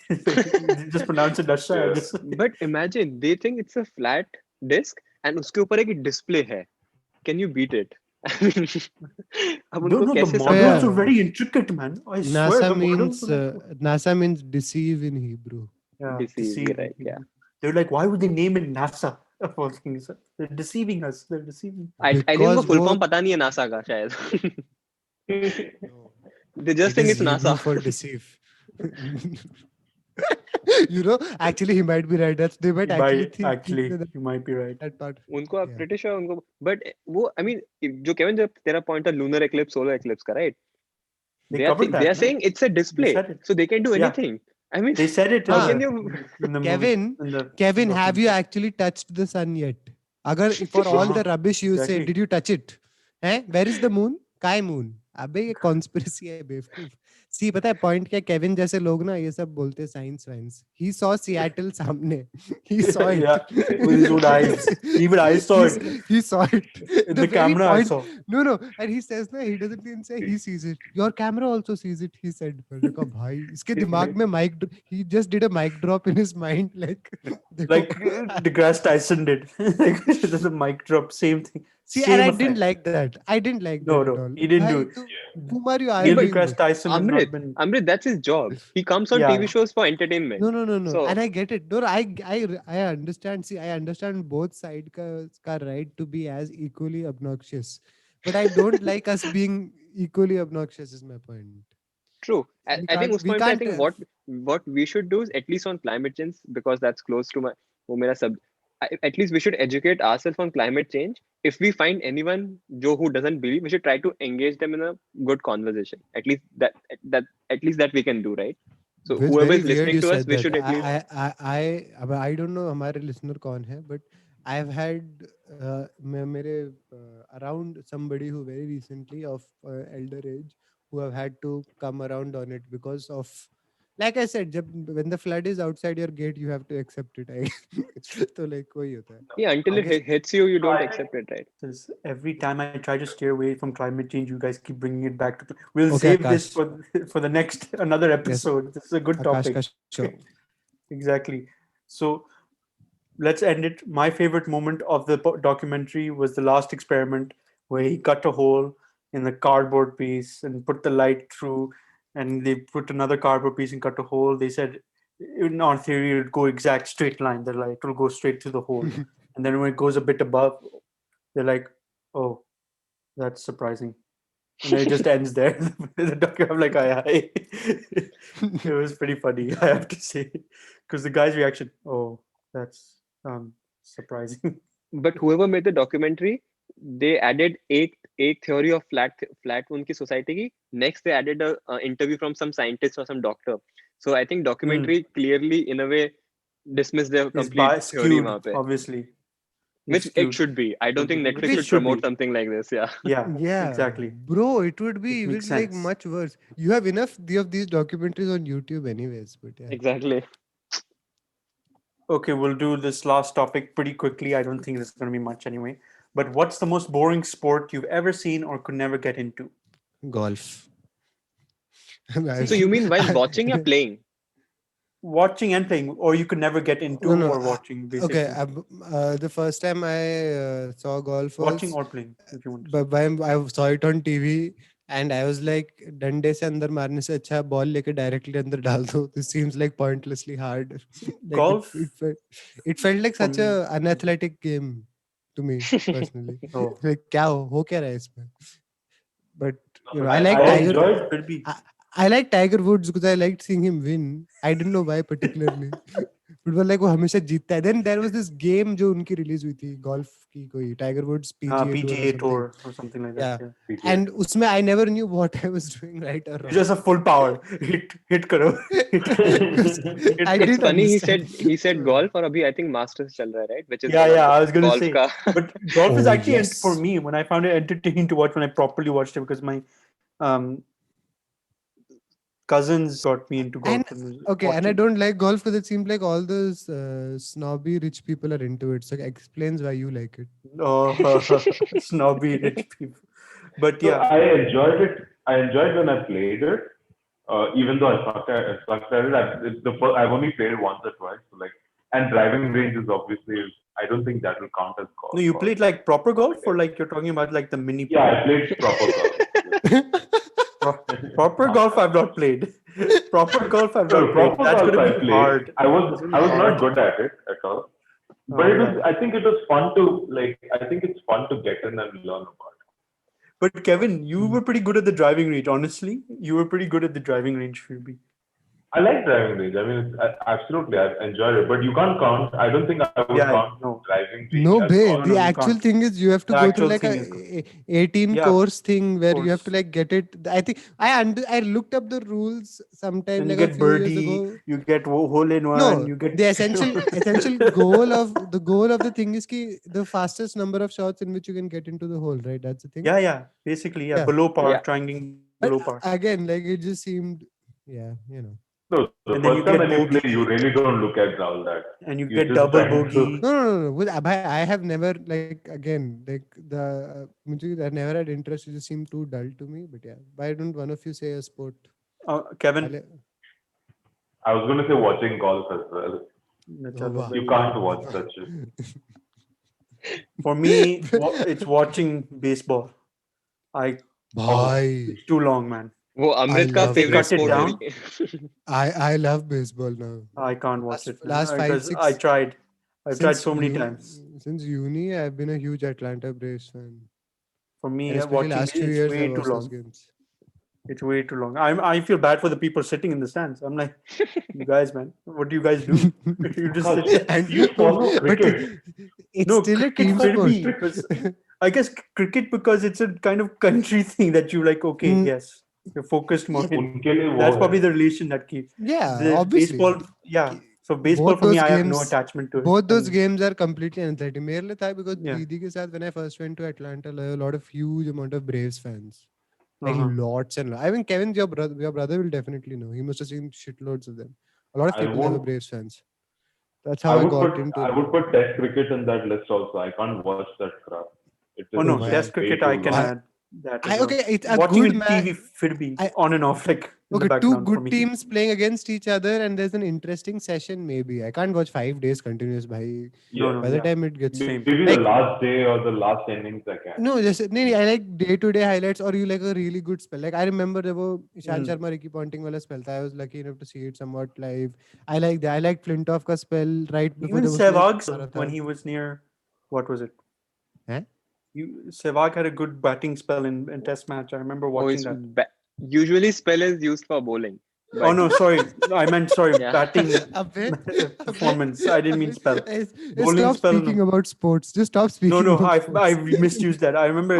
They just pronounce it Dasha. Yeah. But imagine, they think it's a flat disk and उसके ऊपर एक display है. Can you beat it? अब No, उनको the कैसे models Yeah. are very intricate, man. I swear NASA the means models were NASA means deceive in Hebrew. yeah, deceive, right, yeah. They're like, why would they name it NASA? Of all things, they're deceiving us. They're deceiving. I think Because उनको full वो- form पता नहीं है NASA का शायद. They just It think is it's Hebrew NASA. for deceive. Actually he might be right. They might actually think You might be right. that part. उनको I'm Yeah. pretty sure उनको but वो I mean जो Kevin जब तेरा point था lunar eclipse solar eclipse का right They they are covered that. they are no? saying it's a display said it. so they can do Yeah. anything. I mean They said it how Ah. can you in the Kevin, movie. In the Kevin, have you documentary. actually touched the sun yet? Agar for all the rubbish you say, Exactly. did you touch it? Where is the moon? Kai moon? अबे ये conspiracy है बेवकूफ. See पता है point क्या Kevin जैसे लोग ना ये सब बोलते science vines. He saw Seattle सामने. He saw it. Yeah, with his own eyes. Even I saw it. He saw it. In the very camera, I point- saw. No. And he says ना, he doesn't even say he sees it. Your camera also sees it. He said. मैंने कहा भाई इसके दिमाग में mic. He just did a mic drop in his mind like. देखो, Like DeGrasse Tyson did. Like there's a mic drop, same thing. See, same and I effect. didn't like that. I didn't like No, that no, at all. he didn't do Bhai, it. whom are you Neil arguing deGrasse with? Tyson has not been. Amrit that's his job. He comes on Yeah. TV shows for entertainment. No. So- And I get it. No, I understand. See, I understand both sides ka right to be as equally obnoxious. But I don't like us being equally obnoxious is my point. True. I think उस we point पे I can't, think what we should do is at least on climate change because that's close to my वो मेरा sub at least we should educate ourselves on climate change. If we find anyone who doesn't believe, we should try to engage them in a good conversation. At least that we can do, right? So It's whoever very is weird listening you to us, said we that. should at least I don't know हमारे listener कौन है, but I've had मेरे around somebody who very recently of elder age who have had to come around on it because of, like I said, when the flood is outside your gate, you have to accept it. तो like वही होता है. yeah until I it guess- hits you, you don't I accept it, right? Because every time I try to steer away from climate change, you guys keep bringing it back to. We'll Okay, save this for the next another episode. This is a good Akash topic. ka show. Exactly. So let's end it. My favorite moment of the documentary was the last experiment where he cut a hole in the cardboard piece and put the light through, and they put another cardboard piece and cut a hole. They said, in our theory, it would go exact straight line. The light will go straight through the hole. And then when it goes a bit above, they're like, oh, that's surprising. And then it just ends there. The documentary, I'm like, aye. It was pretty funny, I have to say. Because the guy's reaction, oh, that's surprising. But whoever made the documentary, they added eight theory of flat उनकी society की. Next, they added a interview from some scientist or some doctor. So I think documentary clearly, in a way, dismissed their It's complete theory skewed, वहाँ पे. obviously. Which It's it skewed. should be. I don't think Which Netflix should should promote be. something like this. Yeah. Yeah, exactly. Bro, it would be It even makes like sense. much worse. You have enough of these documentaries on YouTube anyways, but yeah. Exactly. Okay, we'll do this last topic pretty quickly. I don't think there's going to be much anyway. But what's the most boring sport you've ever seen or could never get into? Golf. So you mean while watching or playing? Watching and playing, or you could never get into No, or watching, basically. Okay, the first time I saw golf was Watching or playing, if you want to. but when I saw it on TV and I was like, डंडे से अंदर मारने से अच्छा ball लेके directly अंदर डाल दो. This seems like pointlessly hard. Like Golf? It felt like such For a unathletic game to me personally. Oh. Like क्या हो क्या रहा है इसमें? But you know, I I like Tiger. enjoyed Could be. I like Tiger Woods because I liked seeing him win. I didn't know why particularly. Football like वो हमेशा जीतता है. Then there was this game जो उनकी release हुई थी golf की कोई Tiger Woods PGA Tour or PGA something. Tour or something like that. Yeah. PGA. And उसमें I never knew what I was doing right or You wrong. just a full power. Hit karo. Because I It's didn't funny understand. he said golf और अभी I think Masters चल रहा है, right? Which is Yeah, one of yeah. the I was gonna golf say, का. but golf is Oh, actually yes. for me when I found it entertaining to watch when I properly watched it because my um, cousins got me into golf. And was okay, and I watching. don't like golf because it seems like all those snobby rich people are into it. So it explains why you like it. Oh, snobby rich people. But So yeah, I enjoyed it. I enjoyed when I played it. Even though I sucked at it, I've only played it once or twice. So like, and driving range is obviously, I don't think that will count as golf. no, you played like proper golf or like you're talking about like the mini. Yeah, I played proper golf. Proper golf I've not played. Proper golf I've No, not played. proper That's golf gonna I be played. hard. I was not good at it at all. But Oh, it was. yeah. I think it was fun to like. I think it's fun to get in and learn about it. But Kevin, you were pretty good at the driving range. Honestly, you were pretty good at the driving range, Phoebe. I like driving range. I mean, absolutely, I enjoyed it. But you can't count. I don't think I would Yeah, count no. driving range No, as babe. golf. The you actual can't. thing is you have to The go through actual like thing a 18 Yeah, course thing where you have to course. like get it. I think I looked up the rules sometime Then you like a get few years birdie, ago. you get hole in one, No, you get the essential goal of the thing is ki the fastest number of shots in which you can get into the hole, right? That's the thing. yeah, basically, Yeah. below par, Yeah. trying But below par. again, like it just seemed, yeah, you know. No, the And then you first time get when you play, bogey. you really don't look at all that. And you You get just double try to. bogey. No. With Abhay, I have never like again like I never had interest. It just seemed too dull to me. But yeah, why don't one of you say a sport? Kevin, I'll- I was going to say watching golf as well. Oh, wow. You can't watch such shit. For me, it's watching baseball. Bhai, It's too long, man. वो अमृत का love They favorite cut it sport हो down. रही है. I love baseball now. I can't watch it. Man. Last 5, Because 6. I tried. I've tried so many times. Since uni, I've been a huge Atlanta Braves fan. For me, And especially watching last it, few it's years, way I've too watched those long. games. It's way too long. I feel bad for the people sitting in the stands. I'm like, you guys, man, what do you guys do? You just sit there. And You follow but cricket. it's No, still a cricket team for sport. me, because I guess cricket because it's a kind of country thing that you like. Okay, Mm. yes, you're focused more. उनके लिए वो That's है. probably the relation that keeps. Yeah, The obviously. baseball, yeah. So baseball Both for me, those I have no games- attachment to it. Both those And games are completely anxiety. मेरे लिए था because Yeah. दीदी के साथ when I first went to Atlanta, like, a lot of huge amount of Braves fans. Like lots and lots. I mean, Kevin, your brother will definitely know. He must have seen shitloads of them. A lot of I people there were won't- Braves fans. That's how I got into I it. would put Test cricket in that list also. I can't watch that crap. It Oh no, my- Test way cricket too I can long. add that. as well. Okay, it's a Watching good on match. TV should be I- on and off like in the Okay, two background for good me. teams playing against each other, and there's an interesting session. Maybe I can't watch 5 days continuous. Bhai. Yeah. By the time it gets Same. Maybe Like- the last day or the last innings I can. no, just I like day-to-day highlights, or you like a really good spell. Like I remember there were Ishan Sharma, Ricky Ponting wala spell. I was lucky enough to see it somewhat live. I like that. I like Flintoff ka spell right before Even there was Sehwag's when he was near, what was it? Huh? Sehwag had a good batting spell in Test match. I remember Oh, watching his that. usually spell is used for bowling. Oh but- no, sorry. No, I meant sorry. Yeah. Batting Abhay, performance. I didn't mean spell. Bowling Stop spell, speaking no. about sports. Just stop speaking. No. about I sports. misused that. I remember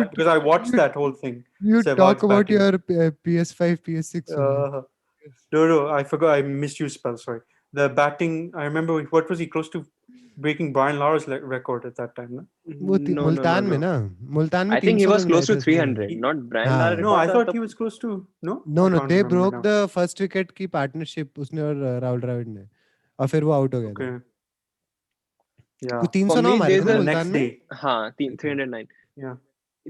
because I watched that whole thing. You Sehwag's talk about batting. your PS5, PS6. only. No. I forgot. I misused spell. Sorry. The batting. I remember. What was he close to breaking Brian Lara's record at that time? No? वो No, Multan no. में ना मुल्तान में I think he 300 was run close गए to थे उसमें. 300, not Brian हाँ. Lara. No, I record thought था he was close to. No. No, I no, can't they remember broke now. the first wicket की partnership उसने और राहुल द्रविड़ ने और फिर वो आउट हो गया था. Okay. Yeah. कुछ 309 For me, मारे थे there's ना a- The मुल्तान next में. day. हाँ, 309. Yeah.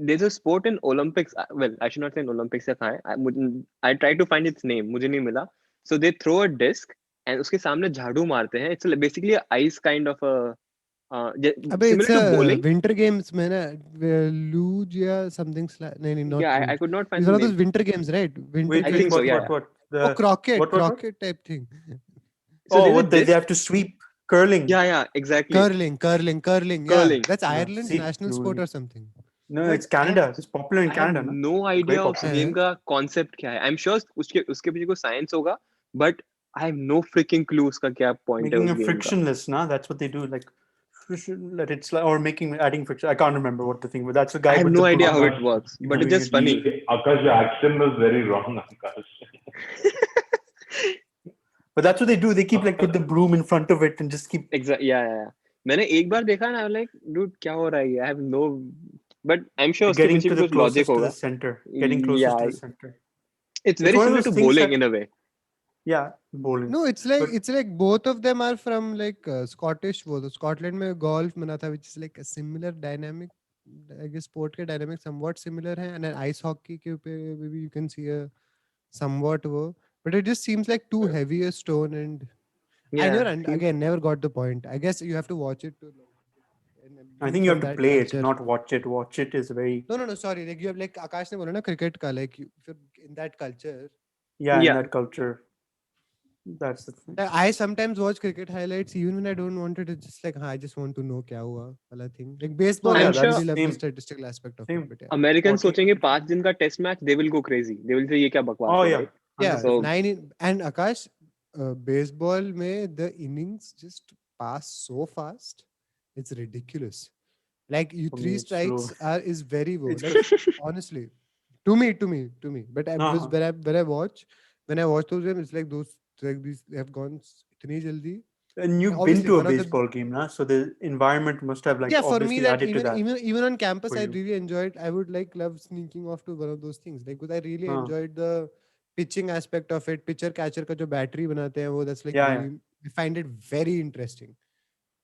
There's a sport in Olympics. Well, I should not say in Olympics या कहाँ है. I tried to find its name. मुझे नहीं मिला. So they throw a disc and उसके सामने झाड़ू मारते हैं. It's basically a ice kind of a अबे similar it's to a bowling. winter games में ना luge या something नहीं not Yeah, I luge. could not It's find one the of those name. winter games, right? Winter Wait, I games. think so, yeah. What? Oh, croquet, what? croquet type thing. So there's a They disc. have to sweep curling. Yeah, exactly. Curling. Yeah, Curling. that's Yeah. Ireland's See, national sport or something. No, But it's Canada. It's popular in I have Canada. No? no idea of popular. game का concept क्या है. I'm sure उसके पीछे कोई science होगा, but I have no freaking clue उसका क्या point है Making उस it game का. frictionless, nah? That's what they do. Like, let it slide, or adding friction. I can't remember what the thing was. That's the I guy have with no the idea how broom. it works, but it's Doing just it. funny. Akash, your action was very wrong, Akash. But that's what they do. They keep like put the broom in front of it and just keep Exactly. Yeah. मैंने एक बार देखा ना, like, dude, क्या हो रहा है ये? I have no, but I'm sure उसके getting पीछे to भी the कुछ logic closest to the होगा. center. Getting closest to Yeah, the center. it's It's very one of similar those to things bowling that, in a way. yeah, bowling. No, But it's like both of them are from like Scottish. वो तो Scotland में golf मना था, which is like a similar dynamic. I guess sport के dynamic somewhat similar है, and then ice hockey के ऊपर maybe you can see a somewhat वो, but it just seems like too heavy a stone, and I Yeah, never and seems again never got the point. I guess you have to watch it to like, and I be think you have from to that play it, culture. not watch it. Watch it is very, No. Sorry, like you have like Akash ने बोला ना cricket का, like if you're in that culture. yeah, in yeah. that culture. That's the thing. I sometimes watch cricket highlights even when I don't want it. It's just like, I just want to know क्या हुआ वाला thing. Like baseball, No, I yeah, I'm really sure that's love the same, statistical aspect of it. same. But yeah, Americans Watching. सोचेंगे 5 दिन का test match, they will go crazy. They will say ये क्या बकवास Oh है, yeah, right? yeah, 100%. and Akash, baseball में the innings just pass so fast. It's ridiculous. Like you For me, three it's slow. strikes is very low. It's Like honestly, to me. But I was uh when I watch those games, it's like these they have gone इतनी जल्दी. And you've been Obviously, to a one of the baseball game, nah? So the environment must have like yeah, for me obviously that added to that even on campus for I you. really enjoyed. I would like love sneaking off to one of those things, like because I really Uh, enjoyed the pitching aspect of it. Pitcher catcher का जो battery बनाते हैं वो, that's like yeah, yeah. really, I find it very interesting.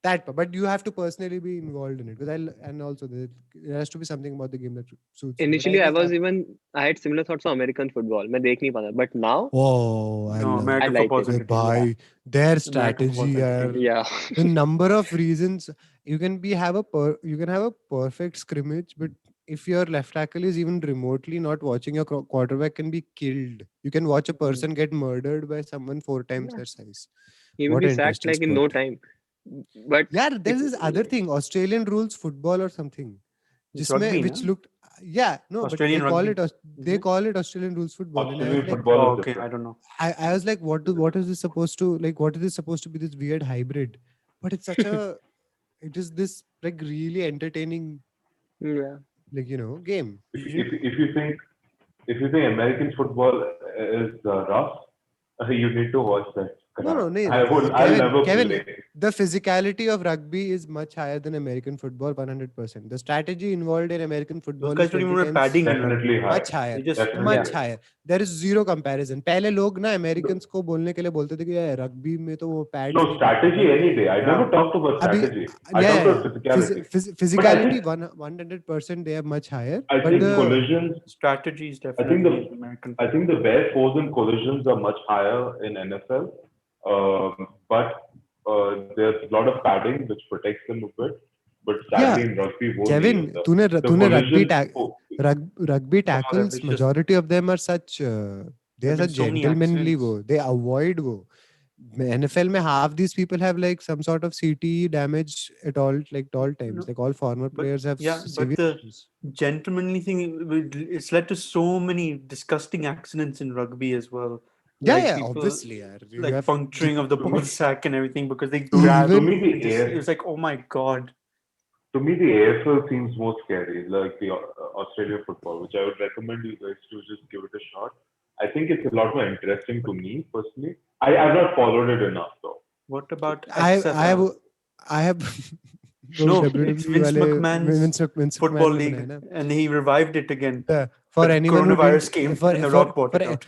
But you have to personally be involved in it because and also there has to be something about the game that suits you. But I Initially, guess that I had similar thoughts on American football. मैं देख नहीं पाता, but now oh, I No, love I American like football it. is it. entertaining. Yeah, Bhai, their American football is strategy entertaining. yeah. the number of reasons you can you can have a perfect scrimmage, but if your left tackle is even remotely not watching, your quarterback can be killed. You can watch a person get murdered by someone 4 times Yeah. their size. He will What be an sacked interesting like in sport. no time. But Yeah, it, there's this other thing, Australian rules football or something. It's rugby, Which no? looked yeah, no, but Australian rugby. they Isn't it? call it Australian rules football. And I was Australian like, football Oh, is okay. I different. don't know. I was like, what is this supposed to like? What is this supposed to be, this weird hybrid? But it's such a it is this like really entertaining yeah. like game. If, if, if you think if you think American football is rough, you need to watch that No, crap. no, I'll never Kevin, play. the physicality of rugby is much higher than American football, 100%. The strategy involved in American Those football guys is don't even 20 wear times padding in rugby. Definitely high. much higher, They just Definitely much high. higher. There is zero comparison. पहले लोग ना Americans को बोलने के लिए बोलते थे कि यार rugby में तो वो pads No नहीं पहनते strategy हैं. any day. I never Yeah. talked about अभी strategy. I yeah, talked about physicality. But I physicality think 100% they are much higher. I But think the collisions. Strategy is I think definitely American. the best force and collisions are much higher in NFL. But there's a lot of padding which protects them a bit. But yeah, sadly in rugby, वो नहीं Kevin, होता. तूने The rugby collisions. rugby Oh, tackles, it's just majority of them are such they there are have been such so many gentlemanly accidents. वो, they avoid वो. NFL में half these people have like some sort of CTE damage at all times. No, Like all former but players have yeah, but severe the issues. gentlemanly thing, it's led to so many disgusting accidents in rugby as well. Yeah, Like yeah, people obviously, yeah. You like have puncturing of the To ball me, sack and everything because they to, grab to even me the and just air. it was like, oh my god. To me, the AFL seems more scary, like the Australia football, which I would recommend you guys to just give it a shot. I think it's a lot more interesting to me personally. I've not followed it enough though. What about I have XFL? I have वो No, it's WWE Vince वाले McMahon's Vince football McMahon ने बनाया league, ना. and he revived it again. Yeah, for But anyone who didn't coronavirus came and The Rock bought it out.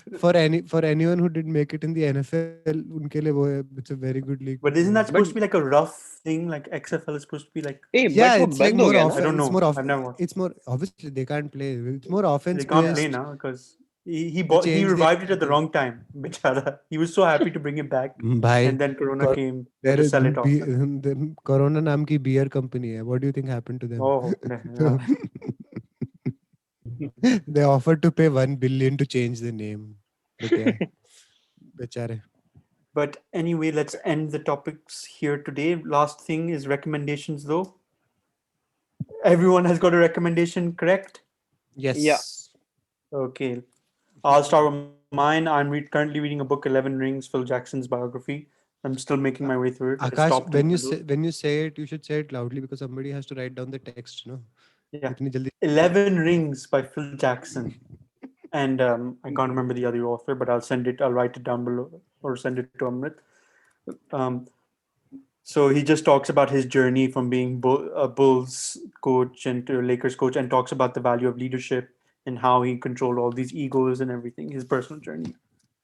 for anyone who didn't make it in the NFL, उनके लिए वो है, it's a very good league. But isn't that But supposed to be like a rough thing? Like XFL is supposed to be like, hey, Yeah, but वो it's like बंद हो more गया off. ना? I don't It's know. more off. I've never. It's more obviously they can't play. It's more offense They can't play based. now because They he changed the revived it at the identity. wrong time. Bichara. He was so happy to bring it back, भाई and then Corona came there to is sell it off. the Corona नाम की beer company है. What do you think happened to them? Oh, yeah. They offered to pay 1 billion to change the name, but yeah, बेचारे. But anyway, let's end the topics here today. Last thing is recommendations, though. Everyone has got a recommendation, correct? Yes. Yeah. Okay, I'll start with my mine, currently reading a book, 11 Rings, Phil Jackson's biography. I'm still making my way through it. I Akash, stopped in the when you middle. say it, you should say it loudly because somebody has to write down the text. No, Yeah, itni jaldi. 11 Rings by Phil Jackson. And I can't remember the other author, but I'll write it down below or send it to Amrit. Um, so he just talks about his journey from being a Bulls coach and to a Lakers coach, and talks about the value of leadership and how he controlled all these egos and everything, his personal journey,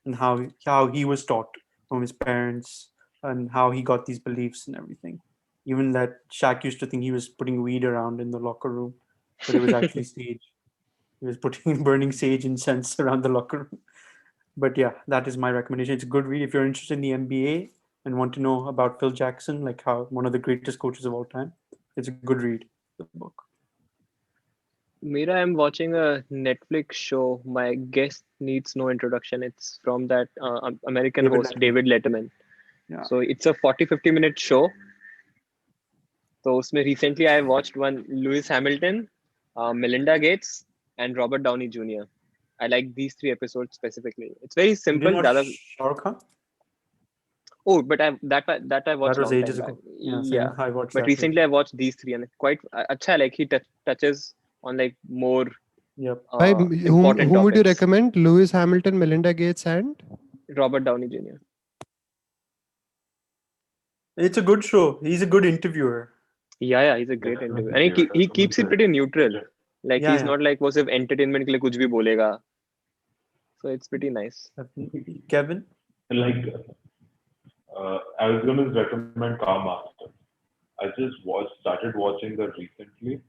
and how he was taught from his parents and how he got these beliefs and everything. Even that Shaq used to think he was putting weed around in the locker room, but it was actually sage. He was putting burning sage incense around the locker room. But yeah, that is my recommendation. It's a good read if you're interested in the NBA and want to know about Phil Jackson, like how one of the greatest coaches of all time. It's a good read. The book. Mira, I'm watching a Netflix show. My guest needs no introduction. It's from that American David host, Letterman. David Letterman. Yeah. So it's a 40-50 minute show. So उसमें recently I watched one Lewis Hamilton, Melinda Gates, and Robert Downey Jr. I like these 3 episodes specifically. It's very You simple. didn't watch Shah Rukh Khan? Oh, but that I watched That was long time ages back. ago. Yeah, Yeah, same. I watched but that. recently I watched these 3 and quite अच्छा like he touches on like more Yep. By important whom would you topics. recommend? Lewis Hamilton, Melinda Gates, and Robert Downey Jr. It's a good show. He's a good interviewer. Yeah, he's a great interviewer, and he keeps it pretty neutral. Like Yeah, he's yeah. not like वो सिर्फ entertainment के लिए कुछ भी बोलेगा. So it's pretty nice. Definitely. Kevin? Like, I was going to recommend Car Master. I just started watching that recently,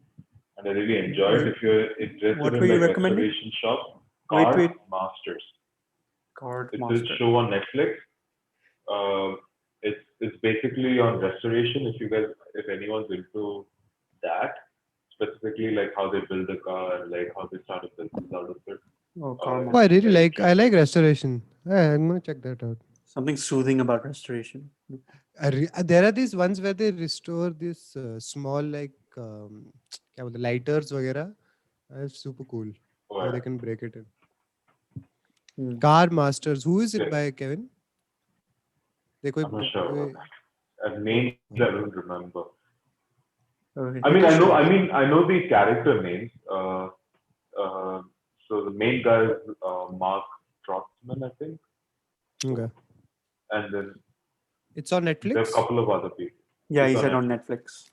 and I really enjoyed. If you're interested What in were you like recommending? restoration shop, Wait, Car wait. Masters. Card It's Master. a show on Netflix. It's basically on restoration. If anyone's into that, specifically like how they build a car and like how they start a business out of it. Oh, Car I Master. really like. I like restoration. Yeah, I'm gonna check that out. Something soothing about restoration. There are these ones where they restore this small like क्या बोलते हैं, lighters वगैरह. It's super cool how they can break it in. Hmm. Car Masters. Who is it Yeah. by, Kevin? I'm not sure. Names I don't remember. Okay. I mean, I know the character names. So the main guy is Mark Trotsman, I think, Okay. and then It's on there are a Netflix. couple of other people. Yeah, It's he on said on Netflix.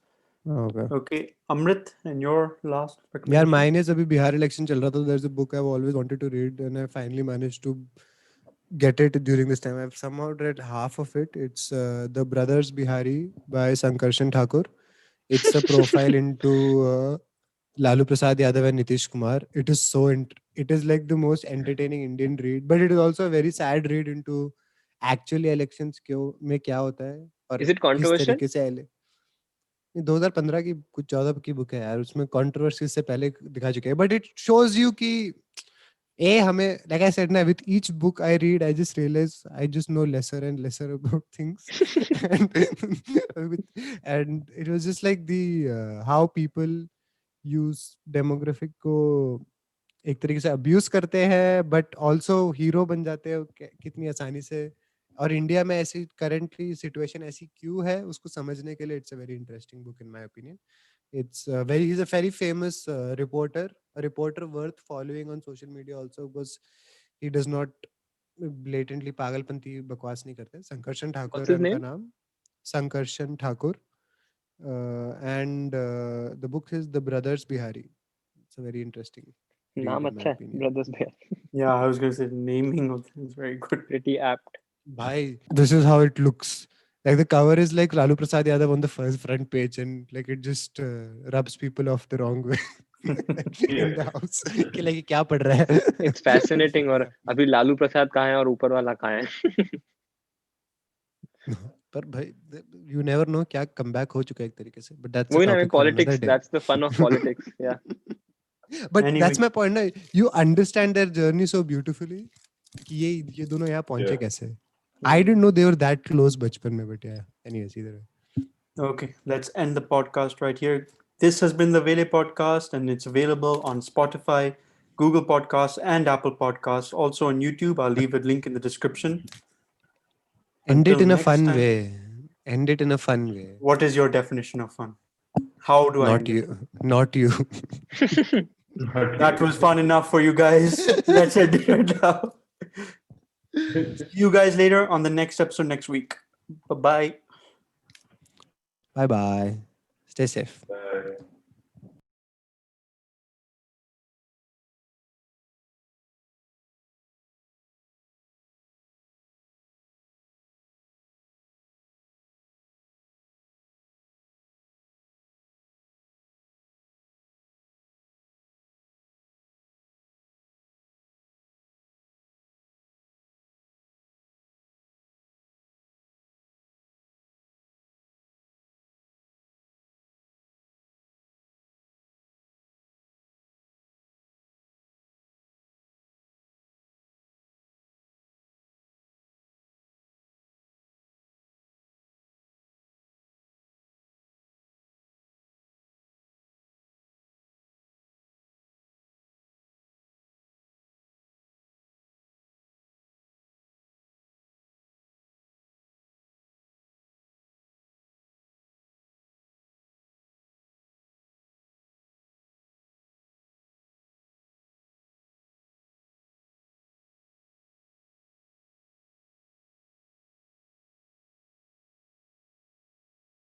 Oh, okay. Okay. Amrit, and your last Yeah, recommendation? mine is अभी Bihar election चल रहा था. There's a book I've always wanted to read, and I finally managed to get it during this time. I've somehow read half of it. It's The Brothers Bihari by Sankarshan Thakur. It's a profile into Lalu Prasad Yadav and Nitish Kumar. It is it is like the most entertaining Indian read, but it is also a very sad read into actually elections में क्या होता है और Is it किस controversial? तरीके से 2015 की कुछ 14 की बुक है यार, उसमें कंट्रोवर्सी से पहले दिखा चुके हैं, बट इट शोज यू कि हमें, like I said ना, with each book I read I just realize I just know lesser and lesser about things. and it was just like the how people use demographic को एक तरीके से abuse करते हैं, but also hero बन जाते हैं कितनी आसानी से, और इंडिया में ऐसी करंटली सिचुएशन ऐसी क्यों है उसको समझने के लिए it's a very interesting book in my opinion. It's very he's a very famous a reporter worth following on social media also, because he does not blatantly पागलपंती बकवास नहीं करते. संकर्षण ठाकुर What's है his उनका name? नाम, Sankarshan Thakur, and the book is The Brothers Bihari. It's a very interesting read नाम in my अच्छा है, opinion. Brothers Bihari. Yeah, I was going to say naming of things very good. Pretty apt. Bhai, this is how it looks. Like the cover is like Lalu Prasad Yadav on the front page, and like it just rubs people off the wrong way in the house. कि like क्या पढ़ रहा है? It's fascinating. और अभी लालू प्रसाद कहाँ है और ऊपर वाला कहाँ है? पर भाई you never know क्या comeback हो चुका है एक तरीके से, but that's a वही ना, topic for another politics. day. That's the fun of politics. Yeah. But Anyway. that's my point ना, you understand their journey so beautifully कि ये दोनों यहाँ पहुंचे कैसे. I didn't know they were that close बचपन में, but yeah. Anyways, either way. Okay, let's end the podcast right here. This has been the Vele podcast, and it's available on Spotify, Google Podcasts, and Apple Podcasts. Also on YouTube. I'll leave a link in the description. End it Until in a next fun time, way. End it in a fun way. what is your definition of fun? How do I Not end it? you. Not you. That was fun enough for you guys. Let's end it now. See you guys later on the next episode next week. Bye bye. Bye bye. Stay safe. Bye.